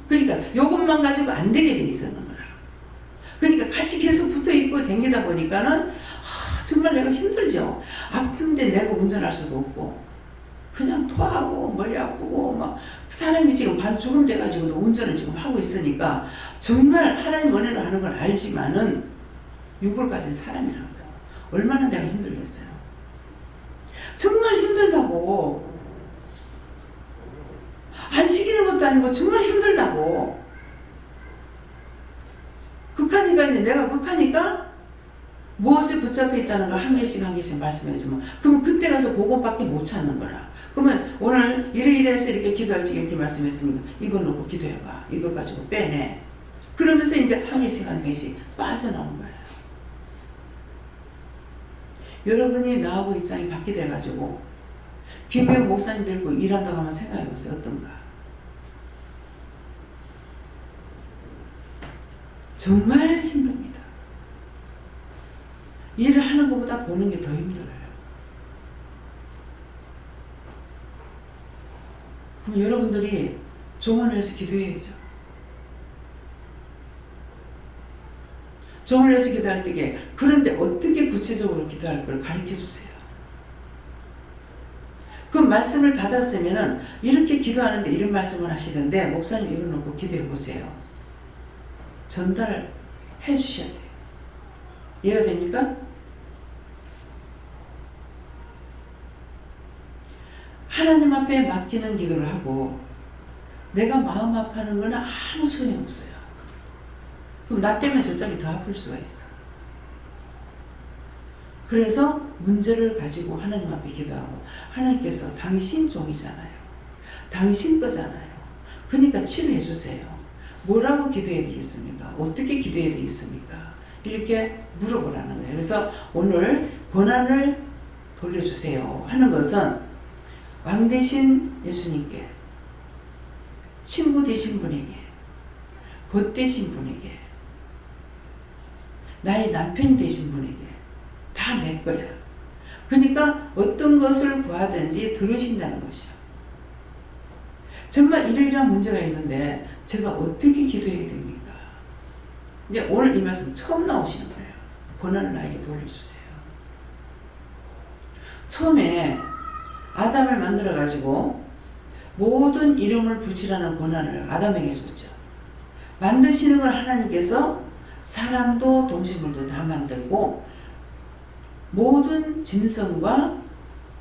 그러니까 이것만 가지고 안 되게 돼 있었는 거라. 그러니까 같이 계속 붙어있고 댕기다 보니까는 정말 내가 힘들죠. 아픈데 내가 운전할 수도 없고 그냥 토하고 머리 아프고 막 사람이 지금 반 죽음 돼가지고도 운전을 지금 하고 있으니까 정말 하나님 은혜로 하는 걸 알지만은 육을 가진 사람이라고요. 얼마나 내가 힘들겠어요. 정말 힘들다고. 안 시키는 것도 아니고 정말 힘들다고. 극하니까 이제 내가 극하니까 무엇에 붙잡혀 있다는 거 한 개씩 한 개씩 말씀해주면 그러면 그때 가서 그것밖에 못 찾는 거라. 그러면 오늘 이래서 이렇게 기도할지 이렇게 말씀했으니까 이걸 놓고 기도해봐. 이거 가지고 빼내. 그러면서 이제 한 개씩 한 개씩 빠져나온 거예요. 여러분이 나하고 입장이 바뀌게 돼가지고 김혜영 목사님 들고 일한다고 하면 생각해보세요. 어떤가? 정말 힘듭니다. 일을 하는 것보다 보는 게 더 힘들어요. 그럼 여러분들이 종언을 해서 기도해야죠. 종언을 해서 기도할 때에 그런데 어떻게 구체적으로 기도할 걸 가르쳐 주세요. 그 말씀을 받았으면은 이렇게 기도하는데 이런 말씀을 하시던데 목사님 이걸 놓고 기도해 보세요. 전달을 해 주셔야 돼요. 이해가 됩니까? 하나님 앞에 맡기는 기도를 하고 내가 마음 아파하는 건 아무 소용이 없어요. 그럼 나 때문에 저쪽이 더 아플 수가 있어. 그래서 문제를 가지고 하나님 앞에 기도하고 하나님께서 당신 종이잖아요. 당신 거잖아요. 그러니까 치료해 주세요. 뭐라고 기도해야 되겠습니까? 어떻게 기도해야 되겠습니까? 이렇게 물어보라는 거예요. 그래서 오늘 고난을 돌려주세요 하는 것은 왕 되신 예수님께, 친구 되신 분에게, 벗 되신 분에게, 나의 남편이 되신 분에게 다 내 거야. 그러니까 어떤 것을 구하든지 들으신다는 것이요. 정말 이러이러한 문제가 있는데 제가 어떻게 기도해야 됩니까? 이제 오늘 이 말씀 처음 나오시는 거예요. 고난을 나에게 돌려주세요. 처음에 아담을 만들어 가지고 모든 이름을 붙이라는 권한을 아담에게 줬죠. 만드시는 걸 하나님께서 사람도 동식물도 다 만들고 모든 짐승과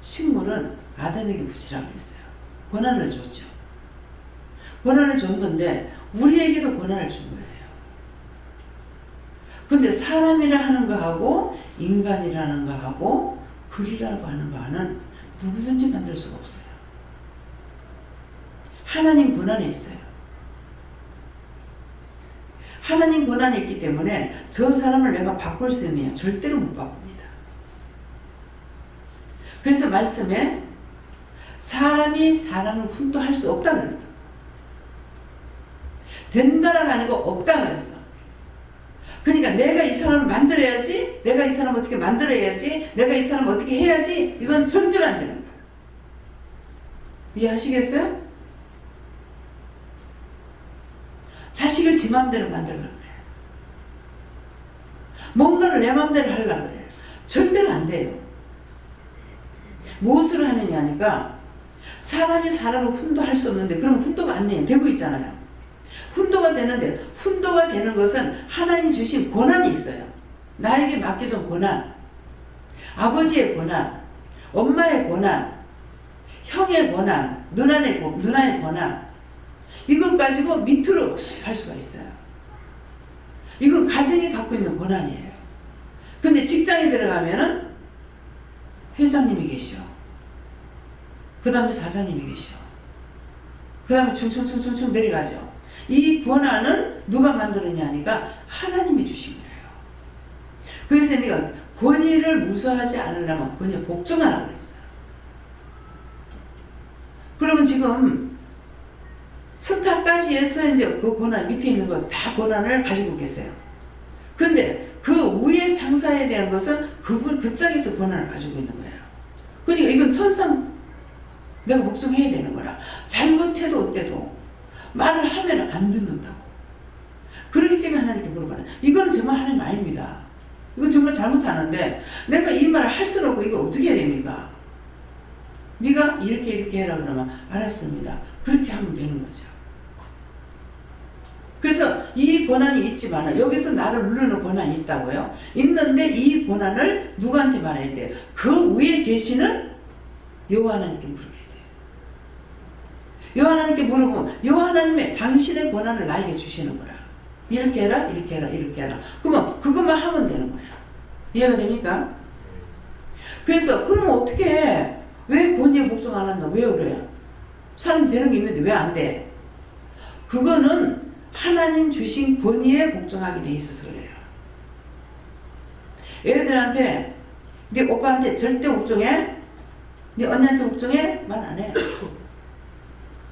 식물은 아담에게 붙이라고 했어요. 권한을 줬죠. 권한을 준 건데 우리에게도 권한을 준 거예요. 근데 사람이라 하는 거하고 인간이라는 거하고 글이라고 하는 거는 누구든지 만들 수가 없어요. 하나님 권한에 있어요. 하나님 권한에 있기 때문에 저 사람을 내가 바꿀 수 있느냐? 절대로 못 바꿉니다. 그래서 말씀에 사람이 사람을 훈도할 수 없다 그랬어. 된다라가 아니고 없다 그랬어. 그러니까 내가 이 사람을 만들어야지, 내가 이 사람을 어떻게 만들어야지, 내가 이 사람을 어떻게 해야지, 이건 절대로 안 되는 거야. 이해하시겠어요? 자식을 지 맘대로 만들려고 그래. 뭔가를 내 맘대로 하려고 그래. 절대로 안 돼요. 무엇을 하느냐 하니까 사람이 사람을 훈도할 수 없는데 그럼 훈도가 안 돼요. 되고 있잖아요. 훈도가 되는데 훈도가 되는 것은 하나님이 주신 권한이 있어요. 나에게 맡겨준 권한, 아버지의 권한, 엄마의 권한, 형의 권한, 누나의 권한, 이것 가지고 밑으로 갈 수가 있어요. 이건 가정이 갖고 있는 권한이에요. 근데 직장에 들어가면은 회장님이 계셔. 그 다음에 사장님이 계셔. 그 다음에 충충충충충 내려가죠. 이 권한은 누가 만들었냐 하니까 하나님이 주신 거예요. 그래서 내가 권위를 무서워하지 않으려면 권위에 복종하라고 그랬어요. 그러면 지금 스타까지 해서 이제 그 권한 밑에 있는 것 다 권한을 가지고 계세요. 근데 그 위에 상사에 대한 것은 그 짝에서 권한을 가지고 있는 거예요. 그러니까 이건 천상 내가 복종해야 되는 거라. 잘못해도 어때도 말을 하면 안 듣는다고. 그렇기 때문에 하나님께 물어봐요. 이거는 정말 하나님 아닙니다. 이건 정말 잘못하는데 내가 이 말을 할 수는 없고 이걸 어떻게 해야 됩니까? 네가 이렇게 해라 그러면 알았습니다. 그렇게 하면 되는 거죠. 그래서 이 권한이 있지만 여기서 나를 누르는 권한이 있다고요. 있는데 이 권한을 누구한테 말해야 돼요? 그 위에 계시는 여호와 하나님께 물어야 돼요. 여호와 하나님께 물어보면 여호와 하나님의 당신의 권한을 나에게 주시는 거라. 이렇게 해라, 이렇게 해라, 이렇게 해라. 그러면 그것만 하면 되는 거야. 이해가 됩니까? 그래서 그러면 어떻게 해? 왜 권위에 복종 안 한다? 왜 그래요? 사람이 되는 게 있는데 왜 안 돼? 그거는 하나님 주신 권위에 복종하게 돼 있어서 그래요. 애들한테 네 오빠한테 절대 복종해? 네 언니한테 복종해? 말 안 해.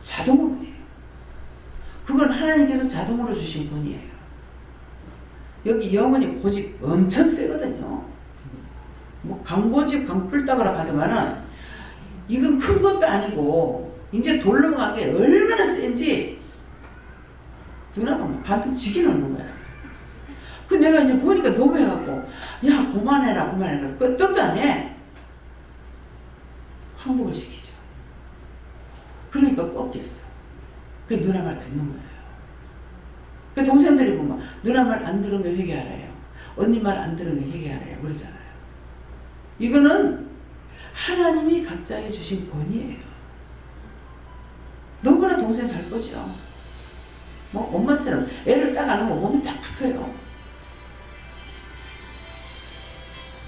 자동으로 해요. 그건 하나님께서 자동으로 주신 권위예요. 여기 영혼이 고집 엄청 세거든요. 뭐 강고집 강불따가라 하더만은 이건 큰 것도 아니고 이제 돌 넘어간 게 얼마나 센지 누나가 막 반통 지게 넣는 거야. 그 내가 이제 보니까 너무 해갖고 야 그만해라 끄떡도 안 해. 항복을 시키죠. 그러니까 꺾였어. 그 누나 말 듣는 거예요. 그 동생들이 보면 누나 말 안 들은 거 회개하래요. 언니 말 안 들은 거 회개하래요. 그러잖아요. 이거는 하나님이 각자에게 주신 권위예요. 너무나 동생 잘 거죠. 뭐 엄마처럼 애를 딱 안으면 몸이 딱 붙어요.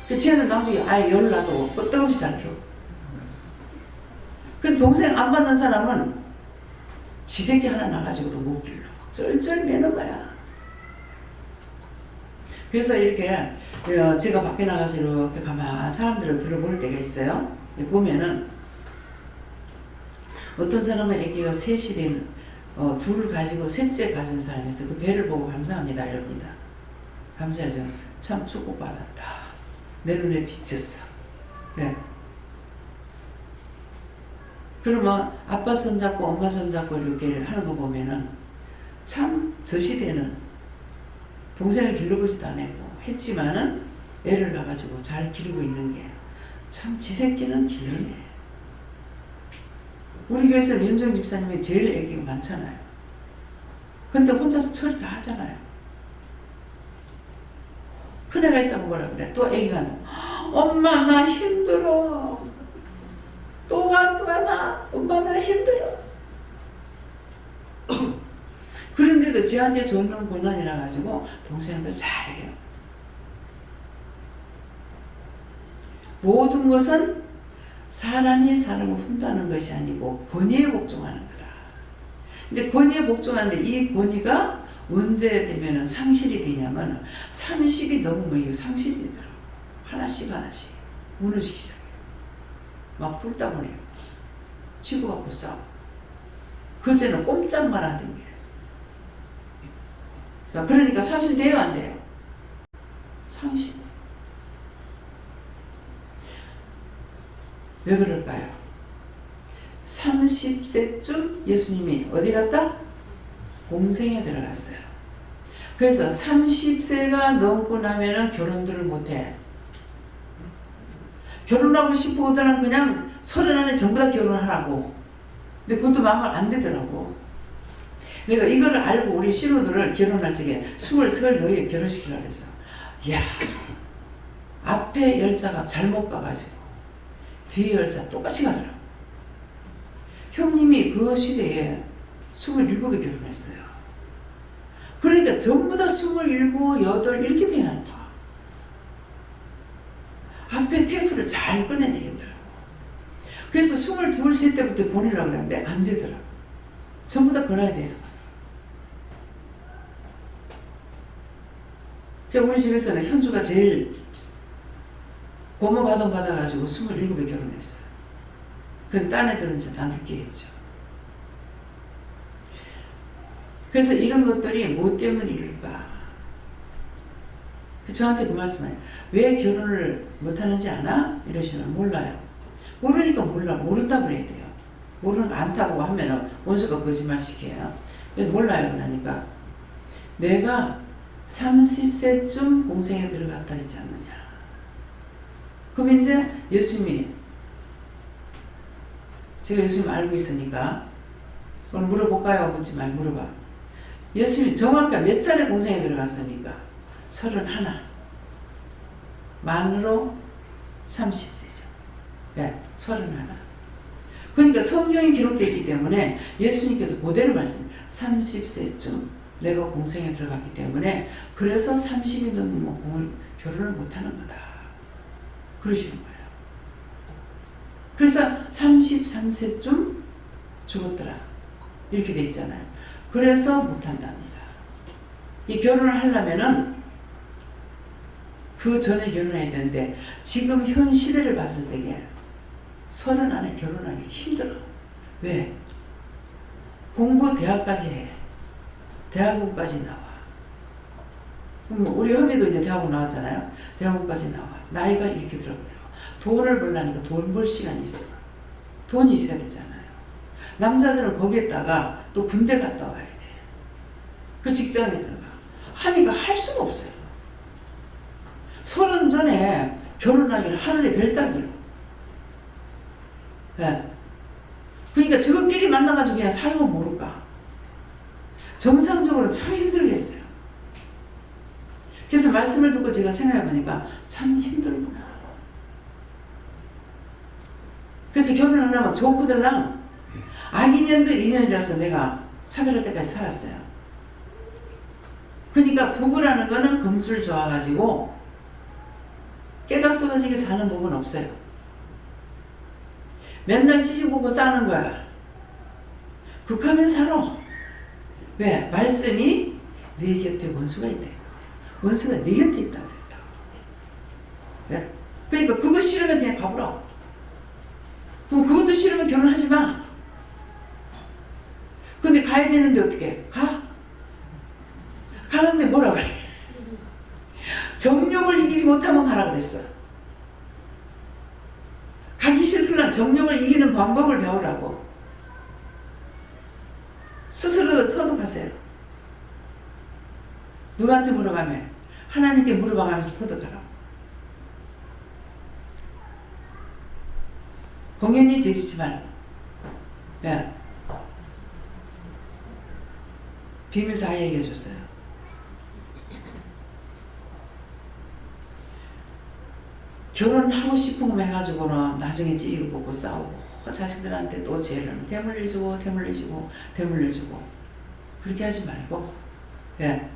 그 쟤는 나중에 아예 열나도 끄떡없이 잘 키워. 그 동생 안 받는 사람은 지 새끼 하나 나가지고도 못 길러. 쩔쩔 매는 거야. 그래서 이렇게 제가 밖에 나가서 이렇게 가만 사람들을 둘러볼 때가 있어요. 보면은 어떤 사람은 아기가 셋이 된 둘을 가지고 셋째 가진 사람이 있어요. 그 배를 보고 감사합니다 이럽니다. 감사하죠. 참 축복받았다. 내 눈에 비쳤어. 네. 그러면 아빠 손잡고 엄마 손잡고 이렇게 하는 거 보면은 참 저 시대는 동생을 길러보지도 않았고 했지만은 애를 낳아가지고 잘 기르고 있는 게 참 지 새끼는 길러내. 우리 교회에서 윤정희 집사님이 제일 애기가 많잖아요. 근데 혼자서 처리 다 하잖아요. 큰애가 있다고 뭐라 그래. 또 애기가 엄마 나 힘들어. 또 가나 엄마 나 힘들어. 그런데도 지한테 줬는 권한이라 가지고 동생들 잘해요. 모든 것은 사람이 사람을 훈도하는 것이 아니고 권위에 복종하는 거다. 이제 권위에 복종하는데 이 권위가 언제 되면은 상실이 되냐면 30이 넘으면 상실이 되더라고. 하나씩 하나씩 무너지기 시작해요. 막 불다보네요. 치고받고 싸워. 그제는 꼼짝만 하던 거예요. 그러니까 상실돼요, 안 돼요? 상실. 왜 그럴까요? 30세쯤 예수님이 어디 갔다? 공생에 들어갔어요. 그래서 30세가 넘고 나면은 결혼들을 못해. 결혼하고 싶어하더라 그냥 30 안에 전부 다 결혼하라고. 근데 그것도 마음을 안 되더라고. 내가 이거를 알고 우리 신우들을 결혼할 적에 23살 너희 결혼시키려고 했어. 이야, 앞에 열차가 잘못 가가지고 뒤에 열차 똑같이 가더라고. 형님이 그 시대에 27에 결혼했어요. 그러니까 전부 다 27, 8 이렇게 되나 봐. 앞에 테이프를 잘 꺼내야 되겠더라고. 그래서 22, 세 때부터 보내려고 그랬는데 안 되더라고. 전부 다 꺼내야 돼서. 우리 집에서는 현주가 제일 고모바동 받아가지고 27에 결혼했어. 그 딴 애들은 이제 다 늦게 했죠. 그래서 이런 것들이 뭐 때문일까? 저한테 그 말씀을 왜 결혼을 못하는지 아나? 이러시면 몰라요. 모르니까 모른다고 그래야 돼요. 모르는 거 안다고 하면은 원수가 거짓말 시켜요. 몰라요. 그러니까 내가 30세쯤 공생에 들어갔다 했지 않느냐. 그럼 이제 예수님이, 제가 예수님 알고 있으니까 오늘 물어볼까요? 묻지 말고 물어봐. 예수님이 정확히 몇 살에 공생에 들어갔습니까? 31. 만으로 30세죠. 네, 31. 그러니까 성경이 기록되어 있기 때문에 예수님께서 그대로 말씀, 30세쯤 내가 공생에 들어갔기 때문에 그래서 30이 넘으면 결혼을 못하는 거다. 그러시는 거예요. 그래서 33세쯤 죽었더라. 이렇게 돼 있잖아요. 그래서 못한답니다. 이 결혼을 하려면은 그 전에 결혼해야 되는데 지금 현 시대를 봤을 때에 30 안에 결혼하기 힘들어. 왜? 공부 대학까지 해. 대학원까지 나와. 우리 현미도 이제 대학원 나왔잖아요. 대학원까지 나와. 나이가 이렇게 들어버려. 돈을 벌려니까 돈 벌 시간이 있어요. 돈이 있어야 되잖아요. 남자들은 거기에다가 또 군대 갔다 와야 돼. 그 직장에 들어가. 하니까 할 수가 없어요. 30 전에 결혼하기는 하늘의 별 따기로. 네. 그러니까 저것끼리 만나가지고 그냥 살면 모를까. 정상적으로 참 힘들겠어요. 그래서 말씀을 듣고 제가 생각해보니까 참 힘들구나. 그래서 결혼을 하면 좋고들랑 악인년도 2년이라서 내가 차별할 때까지 살았어요. 그러니까 부부라는 거는 금술 좋아가지고 깨가 쏟아지게 사는 법은 없어요. 맨날 찌지고 싸는 거야. 극하면 살아. 왜? 말씀이 내 곁에 원수가 있다. 원수가 내 곁에 있다 그랬다. 왜? 그러니까 그거 싫으면 그냥 가보라. 그럼 그것도 싫으면 결혼하지 마. 근데 가야 되는데 어떻게? 가. 가는데 뭐라 그래? 정욕을 이기지 못하면 가라 그랬어. 가기 싫으면 정욕을 이기는 방법을 배우라고. 스스로 터득하세요. 누구한테 물어가면? 하나님께 물어봐가면서 터득하라고. 공연히 죄지지 말고. 예. 비밀 다 얘기해 줬어요. 결혼하고 싶은 거 해가지고는 나중에 찌지고 뽑고 싸우고 자식들한테 또 죄를 대물려주고 그렇게 하지 말고, 예.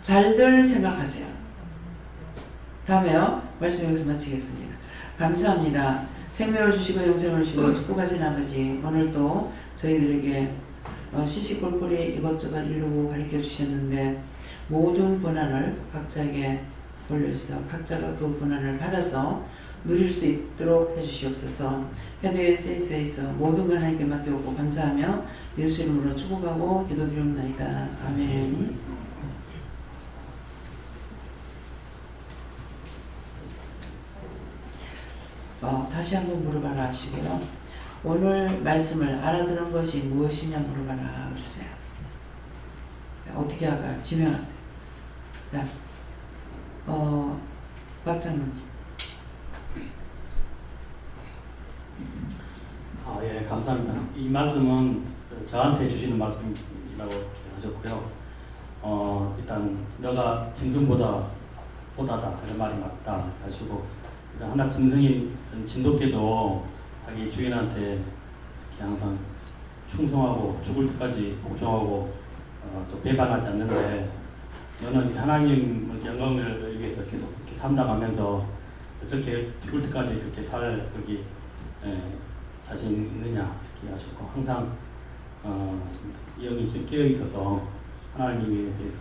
잘들 생각하세요. 다음에요. 말씀 여기서 마치겠습니다. 감사합니다. 생명을 주시고 영생을 주시고 축복하신 아버지, 오늘도 저희들에게 시시콜콜이 이것저것 이루고 가르쳐 주셨는데 모든 고난을 각자에게 돌려주셔서 각자가 그 고난을 받아서 누릴 수 있도록 해주시옵소서. 헤드웨이 세이스에서 모든 것 하나님께 맡겨오고 감사하며 예수 이름으로 축복하고 기도드리옵나이다. 아멘. 다시 한번 물어봐라 하시고요. 오늘 말씀을 알아들은 것이 무엇이냐 물어봐라 그랬어요. 어떻게 할까요? 지명하세요. 자, 박장로님. 예, 감사합니다. 이 말씀은 저한테 주시는 말씀이라고 하셨고요. 일단 너가 짐승보다 보다다 이런 말이 맞다 하시고, 하나 짐승인 진돗개도 자기 주인한테 이렇게 항상 충성하고 죽을 때까지 복종하고 또 배반하지 않는데, 너는 하나님 영광을 위해서 계속 이렇게 산다가면서 그렇게 죽을 때까지 그렇게 살 거기 자신 있느냐 이렇게 하셨고, 항상 영이 좀 깨어 있어서 하나님에 대해서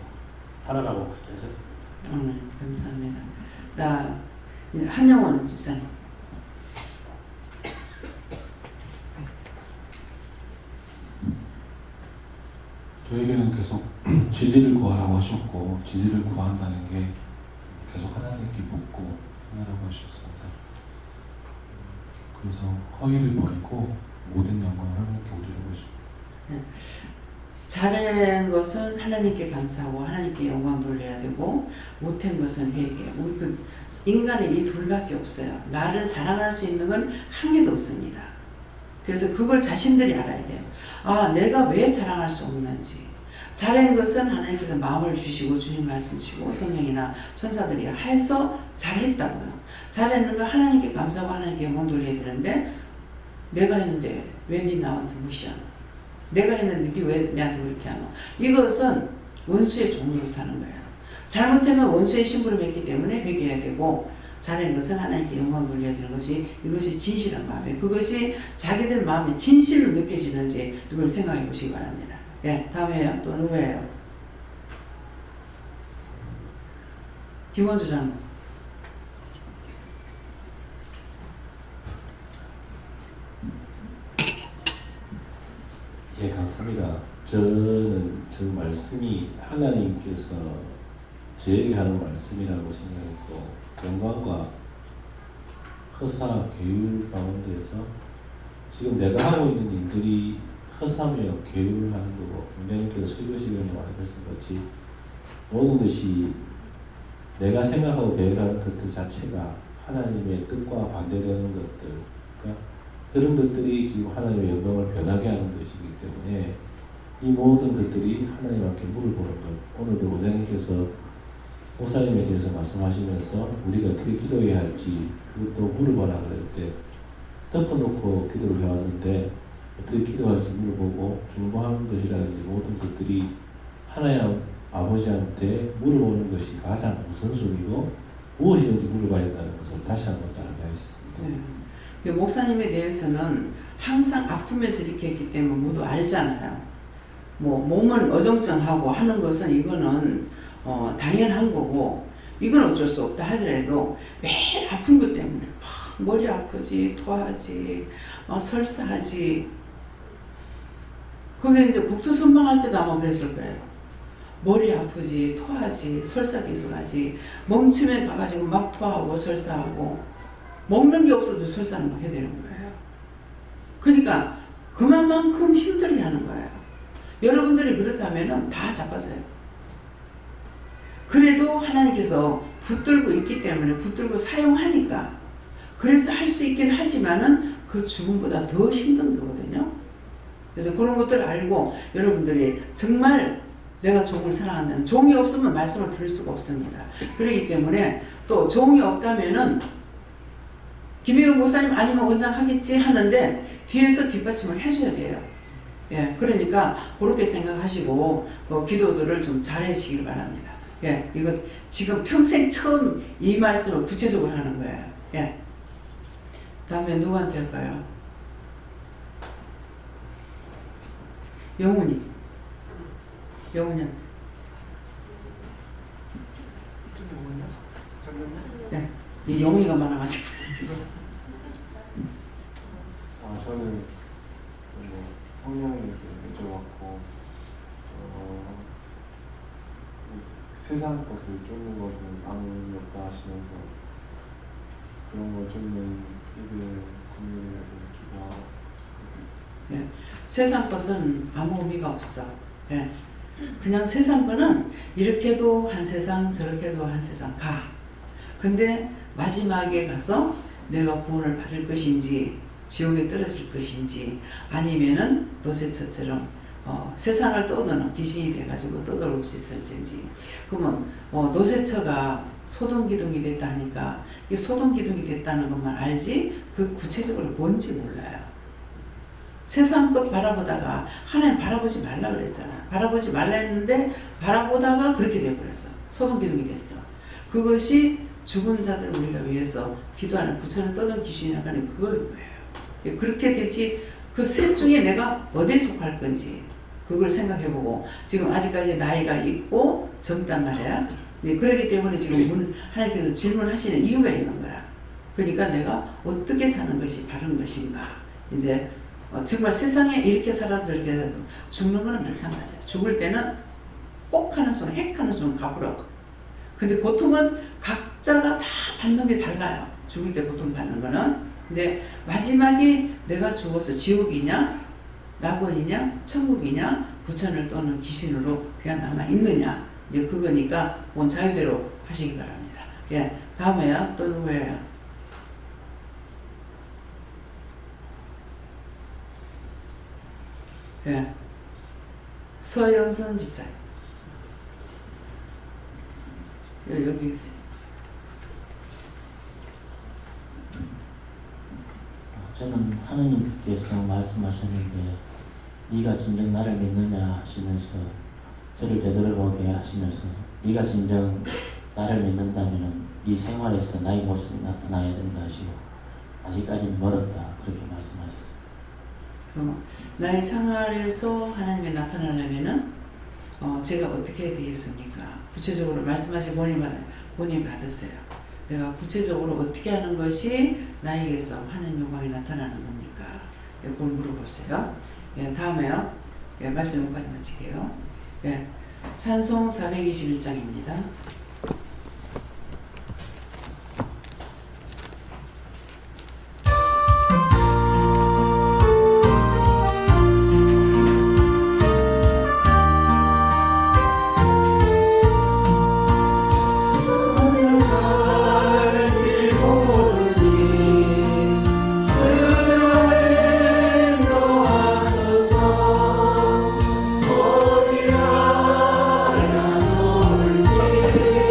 살아라고 그렇게 하셨습니다. 감사합니다. 나 한영원 집사님. 저에게는 계속 진리를 구하라고 하셨고, 진리를 구한다는 게 계속 하나님께 묻고 하나라고 하셨습니다. 그래서 허위를 버리고 모든 영광을 하나님께 올리려고 했습니다. 잘한 것은 하나님께 감사하고 하나님께 영광 돌려야 되고, 못한 것은 회개. 우리 인간은 이 둘밖에 없어요. 나를 자랑할 수 있는 건 한 개도 없습니다. 그래서 그걸 자신들이 알아야 돼요. 내가 왜 자랑할 수 없는지. 잘한 것은 하나님께서 마음을 주시고 주님 말씀 주시고 성령이나 천사들이 해서 잘했다고요. 잘했는 거 하나님께 감사하고 하나님께 영광 돌려야 되는데, 내가 했는데 왜 네 나한테 무시하노? 내가 했는데 네 왜 내한테 그렇게 하노? 이것은 원수의 종으로 타는 거예요. 잘못하면 원수의 신부를 맺기 때문에 회개해야 되고, 잘한 것은 하나님께 영광 돌려야 되는 것이, 이것이 진실한 마음이에요. 그것이 자기들 마음에 진실로 느껴지는지 그걸 생각해 보시기 바랍니다. 예, 다음에요. 또 누구예요? 김원주 장로. 예, 감사합니다. 저는 저 말씀이 하나님께서 저에게 하는 말씀이라고 생각했고, 영광과 허사, 계율 가운데서 지금 내가 하고 있는 일들이 허사며 계율을 하는 거고, 원장님께서 설교 시간에 말씀하신 같이 모든 것이 내가 생각하고 계획하는 것들 자체가 하나님의 뜻과 반대되는 것들, 그러니까 그런 것들이 지금 하나님의 영광을 변하게 하는 것이기 때문에 이 모든 것들이 하나님 앞에 물을 보는 것. 오늘도 원장님께서 목사님에 대해서 말씀하시면서 우리가 어떻게 기도해야 할지 그것도 물어보라 그럴 때 덮어놓고 기도를 해왔는데, 어떻게 기도할지 물어보고 중보하는 것이라든지 모든 것들이 하나님 아버지한테 물어보는 것이 가장 우선순위고, 무엇이든지 물어봐야 한다는 것을 다시 한번 알아야겠습니다. 네. 목사님에 대해서는 항상 아프면서 이렇게 했기 때문에 모두 알잖아요. 몸은 어정쩡하고 하는 것은 이거는 당연한 거고, 이건 어쩔 수 없다 하더라도 매일 아픈 것 때문에 머리 아프지, 토하지, 설사하지. 그게 이제 국토 선방할 때도 아마 그랬을 거예요. 머리 아프지, 토하지, 설사 계속하지, 멍침에 가가지고 막 토하고 설사하고, 먹는 게 없어도 설사는 막 해야 되는 거예요. 그러니까 그만큼 힘들게 하는 거예요. 여러분들이 그렇다면 다 자빠져요. 그래도 하나님께서 붙들고 있기 때문에 붙들고 사용하니까, 그래서 할 수 있긴 하지만은 그 죽음보다 더 힘든 거거든요. 그래서 그런 것들을 알고 여러분들이 정말 내가 종을 사랑한다면, 종이 없으면 말씀을 들을 수가 없습니다. 그렇기 때문에 또 종이 없다면은 김혜경 목사님 아니면 원장 하겠지 하는데 뒤에서 뒷받침을 해줘야 돼요. 예, 그러니까 그렇게 생각하시고 기도들을 좀 잘하시길 바랍니다. 예, 이거 지금 평생 처음 이 말씀을 구체적으로 하는 거예요. 예. 다음에 누구한테 할까요? 영훈이. 영훈이한테. 네. 이 영훈이가 많아가지고. 저는 뭐 성령에 여쭤봤고 세상 것을 쫓는 것은 아무 의미 없다 하시면서 그런 걸 쫓는 이들의 국민을 기도하고 네. 세상 것은 아무 의미가 없어. 네. 그냥 세상 거는 이렇게도 한 세상 저렇게도 한 세상 가. 근데 마지막에 가서 내가 구원을 받을 것인지 지옥에 떨어질 것인지 아니면은 노세처처럼 세상을 떠도는 귀신이 돼가지고 떠돌아올 수 있을지. 그러면 노세처가 소동기둥이 됐다 하니까 이 소동기둥이 됐다는 것만 알지 그 구체적으로 뭔지 몰라요. 세상 것 바라보다가 하나님 바라보지 말라 그랬잖아. 바라보지 말라 했는데 바라보다가 그렇게 돼버렸어. 소동기둥이 됐어. 그것이 죽은 자들 우리가 위해서 기도하는 부처는 떠도는 귀신이 나가는 그거인 거예요. 그렇게 되지 그 셋 중에 내가 어디에 속할 건지 그걸 생각해보고 지금 아직까지 나이가 있고 젊단 말이야. 그렇기 때문에 지금 하나님께서 질문하시는 이유가 있는 거야. 그러니까 내가 어떻게 사는 것이 바른 것인가. 이제 정말 세상에 이렇게 살아도 저렇게 살아도 죽는 거는 마찬가지야. 죽을 때는 꼭 하는 손, 핵 하는 손 가보라고. 근데 고통은 각자가 다 받는 게 달라요. 죽을 때 고통 받는 거는. 근데 마지막에 내가 죽어서 지옥이냐 낙원이냐 천국이냐 부처를 떠는 귀신으로 그냥 남아있느냐 이제 그거니까 그건 자유대로 하시기 바랍니다. 예, 다음에요. 또 누구예요? 예, 서영선 집사님. 여기 있어요. 저는 하느님께서 말씀하셨는데 네가 진정 나를 믿느냐 하시면서 저를 되돌아보게 하시면서 네가 진정 나를 믿는다면 네 생활에서 나의 모습이 나타나야 된다 하시고 아직까지는 멀었다 그렇게 말씀하셨습니다. 나의 생활에서 하나님이 나타나려면은 제가 어떻게 해야 되겠습니까? 구체적으로 말씀하신 본인 받으세요. 내가 구체적으로 어떻게 하는 것이 나에게서 하나님 영광이 나타나는 겁니까? 그걸 물어보세요. 예, 다음에요. 예, 말씀 여기까지 마칠게요. 예, 찬송 421장입니다. 어디야 야 놀지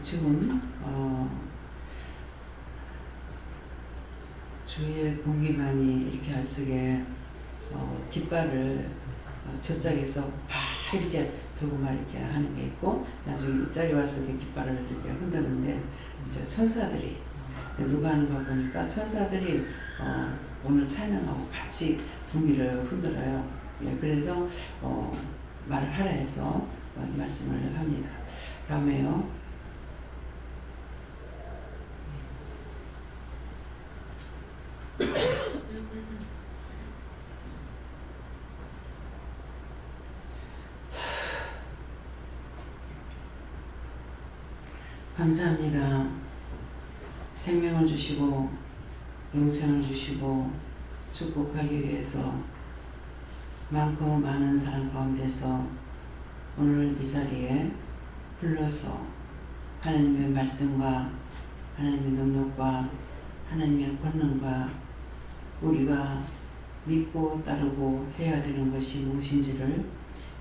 지금 주위에 공기만이 이렇게 할 적에 깃발을 저짝에서 팍 이렇게 들고 막 이렇게 하는 게 있고, 나중에 이짝에 와서 그 깃발을 이렇게 흔드는데, 이제 천사들이 누가 하는가 보니까 천사들이 오늘 찬양하고 같이 공기를 흔들어요. 예, 그래서 말을 하라 해서 말씀을 합니다. 다음에요. 감사합니다. 생명을 주시고 영생을 주시고 축복하기 위해서 많고 많은 사람 가운데서 오늘 이 자리에 불러서 하나님의 말씀과 하나님의 능력과 하나님의 권능과 우리가 믿고 따르고 해야 되는 것이 무엇인지를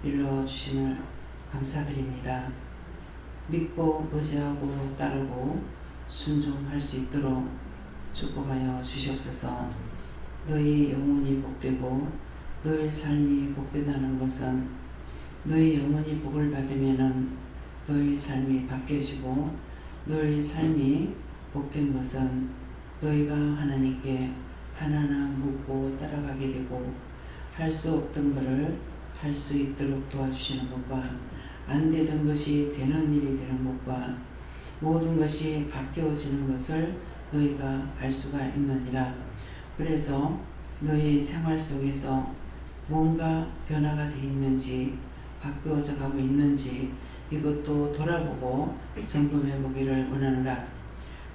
일러주심을 감사드립니다. 믿고 의지하고 따르고 순종할 수 있도록 축복하여 주시옵소서. 너희 영혼이 복되고 너희 삶이 복되다는 것은 너희 영혼이 복을 받으면은 너희 삶이 바뀌어지고, 너희 삶이 복된 것은 너희가 하나님께 하나하나 묻고 따라가게 되고, 할 수 없던 것을 할 수 있도록 도와주시는 것과 안 되던 것이 되는 일이 되는 것과 모든 것이 바뀌어지는 것을 너희가 알 수가 있느니라. 그래서 너희 생활 속에서 뭔가 변화가 되어 있는지 바뀌어져 가고 있는지 이것도 돌아보고 점검해 보기를 원하노라.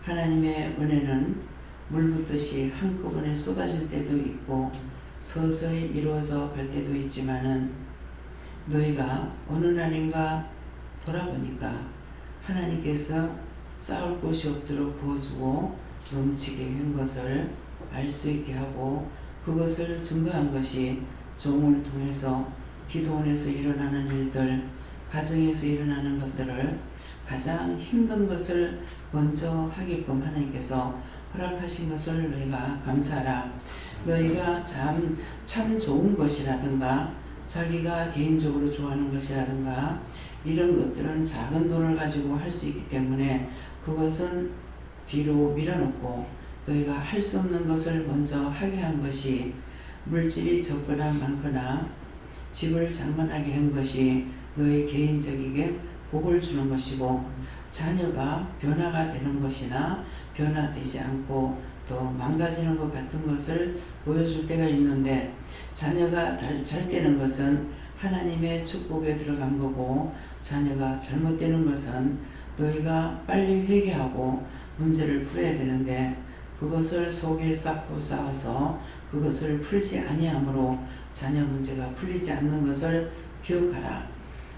하나님의 은혜는 물붓듯이 한꺼번에 쏟아질 때도 있고 서서히 이루어져 갈 때도 있지만은, 너희가 어느 날인가 돌아보니까 하나님께서 쌓을 곳이 없도록 부어주고 넘치게 한 것을 알 수 있게 하고, 그것을 증거한 것이 종을 통해서 기도원에서 일어나는 일들, 가정에서 일어나는 것들을 가장 힘든 것을 먼저 하게끔 하나님께서 허락하신 것을 너희가 감사하라. 너희가 참 좋은 것이라든가 자기가 개인적으로 좋아하는 것이라든가 이런 것들은 작은 돈을 가지고 할 수 있기 때문에 그것은 뒤로 밀어놓고 너희가 할 수 없는 것을 먼저 하게 한 것이, 물질이 적거나 많거나 집을 장만하게 한 것이 너희 개인적이게 복을 주는 것이고, 자녀가 변화가 되는 것이나 변화되지 않고 또 망가지는 것 같은 것을 보여줄 때가 있는데, 자녀가 잘 되는 것은 하나님의 축복에 들어간 거고, 자녀가 잘못되는 것은 너희가 빨리 회개하고 문제를 풀어야 되는데 그것을 속에 쌓고 쌓아서 그것을 풀지 아니하므로 자녀 문제가 풀리지 않는 것을 기억하라.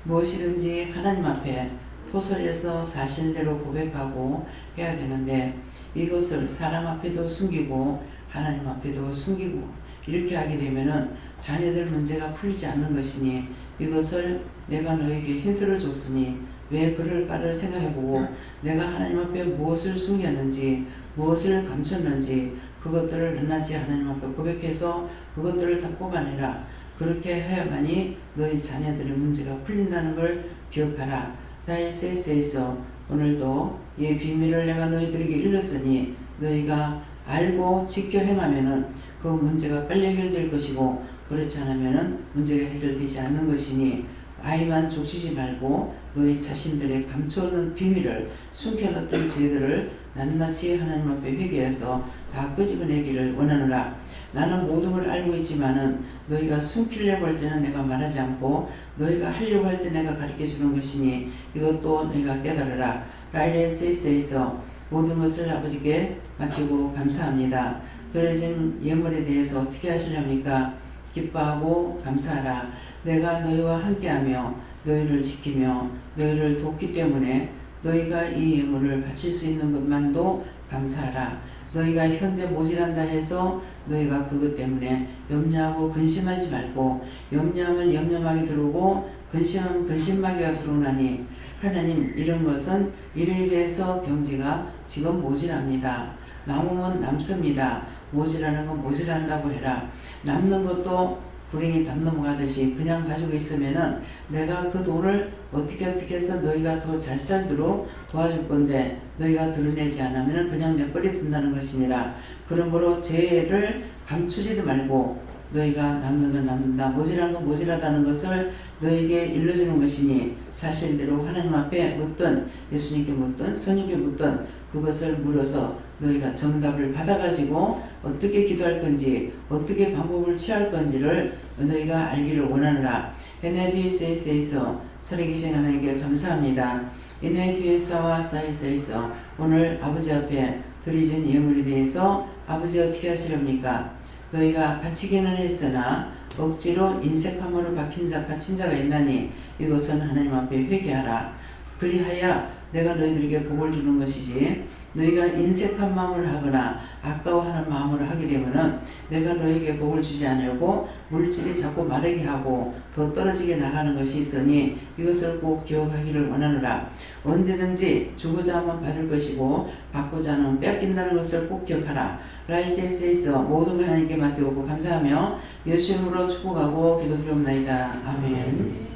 무엇이든지 하나님 앞에 토설해서 사실대로 고백하고 해야 되는데, 이것을 사람 앞에도 숨기고 하나님 앞에도 숨기고 이렇게 하게 되면은 자녀들 문제가 풀리지 않는 것이니, 이것을 내가 너에게 힌트를 줬으니 왜 그럴까를 생각해보고 내가 하나님 앞에 무엇을 숨겼는지 무엇을 감췄는지 그것들을 낱낱이 하나님 앞에 고백해서 그것들을 다 뽑아내라. 그렇게 해야만이 너희 자녀들의 문제가 풀린다는 걸 기억하라. 다이세스에서 오늘도 이 비밀을 내가 너희들에게 일렀으니 너희가 알고 지켜 행하면은 그 문제가 빨리 해결될 것이고, 그렇지 않으면은 문제가 해결되지 않는 것이니, 아이만 족치지 말고 너희 자신들의 감춰놓은 비밀을, 숨겨놨던 죄들을 낱낱이 하나님 앞에 회개해서 다 끄집어내기를 원하노라. 나는 모든 걸 알고 있지만은 너희가 숨기려고 할 때는 내가 말하지 않고 너희가 하려고 할 때 내가 가르쳐주는 것이니 이것도 너희가 깨달으라. 라일의 스위스에서 모든 것을 아버지께 맡기고 감사합니다. 드려진 예물에 대해서 어떻게 하시렵니까? 기뻐하고 감사하라. 내가 너희와 함께하며 너희를 지키며 너희를 돕기 때문에 너희가 이 예물을 바칠 수 있는 것만도 감사하라. 너희가 현재 모질한다 해서 너희가 그것 때문에 염려하고 근심하지 말고, 염려하면 염려하게 들고 근심마귀가 들어오나니 하나님 이런 것은 이래이래해서 경지가 지금 모질합니다. 남으면 남습니다. 모질하는 건 모질한다고 해라. 남는 것도 불행히 담 넘어가듯이 그냥 가지고 있으면은 내가 그 돈을 어떻게 해서 너희가 더 잘 살도록 도와줄 건데 너희가 드러내지 않으면은 그냥 내버려 둔다는 것이니라. 그러므로 죄를 감추지도 말고 너희가 남는 건 남는다, 모질한 건 모질하다는 것을 너희에게 일러주는 것이니 사실대로 하나님 앞에 묻든 예수님께 묻든 성령께 묻든 그것을 물어서 너희가 정답을 받아가지고 어떻게 기도할 건지 어떻게 방법을 취할 건지를 너희가 알기를 원하노라. 내 뒤에 있어 살아계신 하나님께 감사합니다. 내 뒤에서와 사이에서 오늘 아버지 앞에 드려진 예물에 대해서 아버지 어떻게 하시렵니까? 너희가 바치기는 했으나 억지로 인색함으로 바친 자가 있나니 이것은 하나님 앞에 회개하라. 그리하여 내가 너희들에게 복을 주는 것이지 너희가 인색한 마음을 하거나 아까워하는 마음으로 하게 되면은 내가 너희에게 복을 주지 않으려고 물질이 자꾸 마르게 하고 더 떨어지게 나가는 것이 있으니 이것을 꼭 기억하기를 원하노라. 언제든지 주고자 하면 받을 것이고 받고자 하면 뺏긴다는 것을 꼭 기억하라. 라이스에서 모든 하나님께 맡겨오고 감사하며 예수 이름으로 축복하고 기도드리옵나이다. 아멘.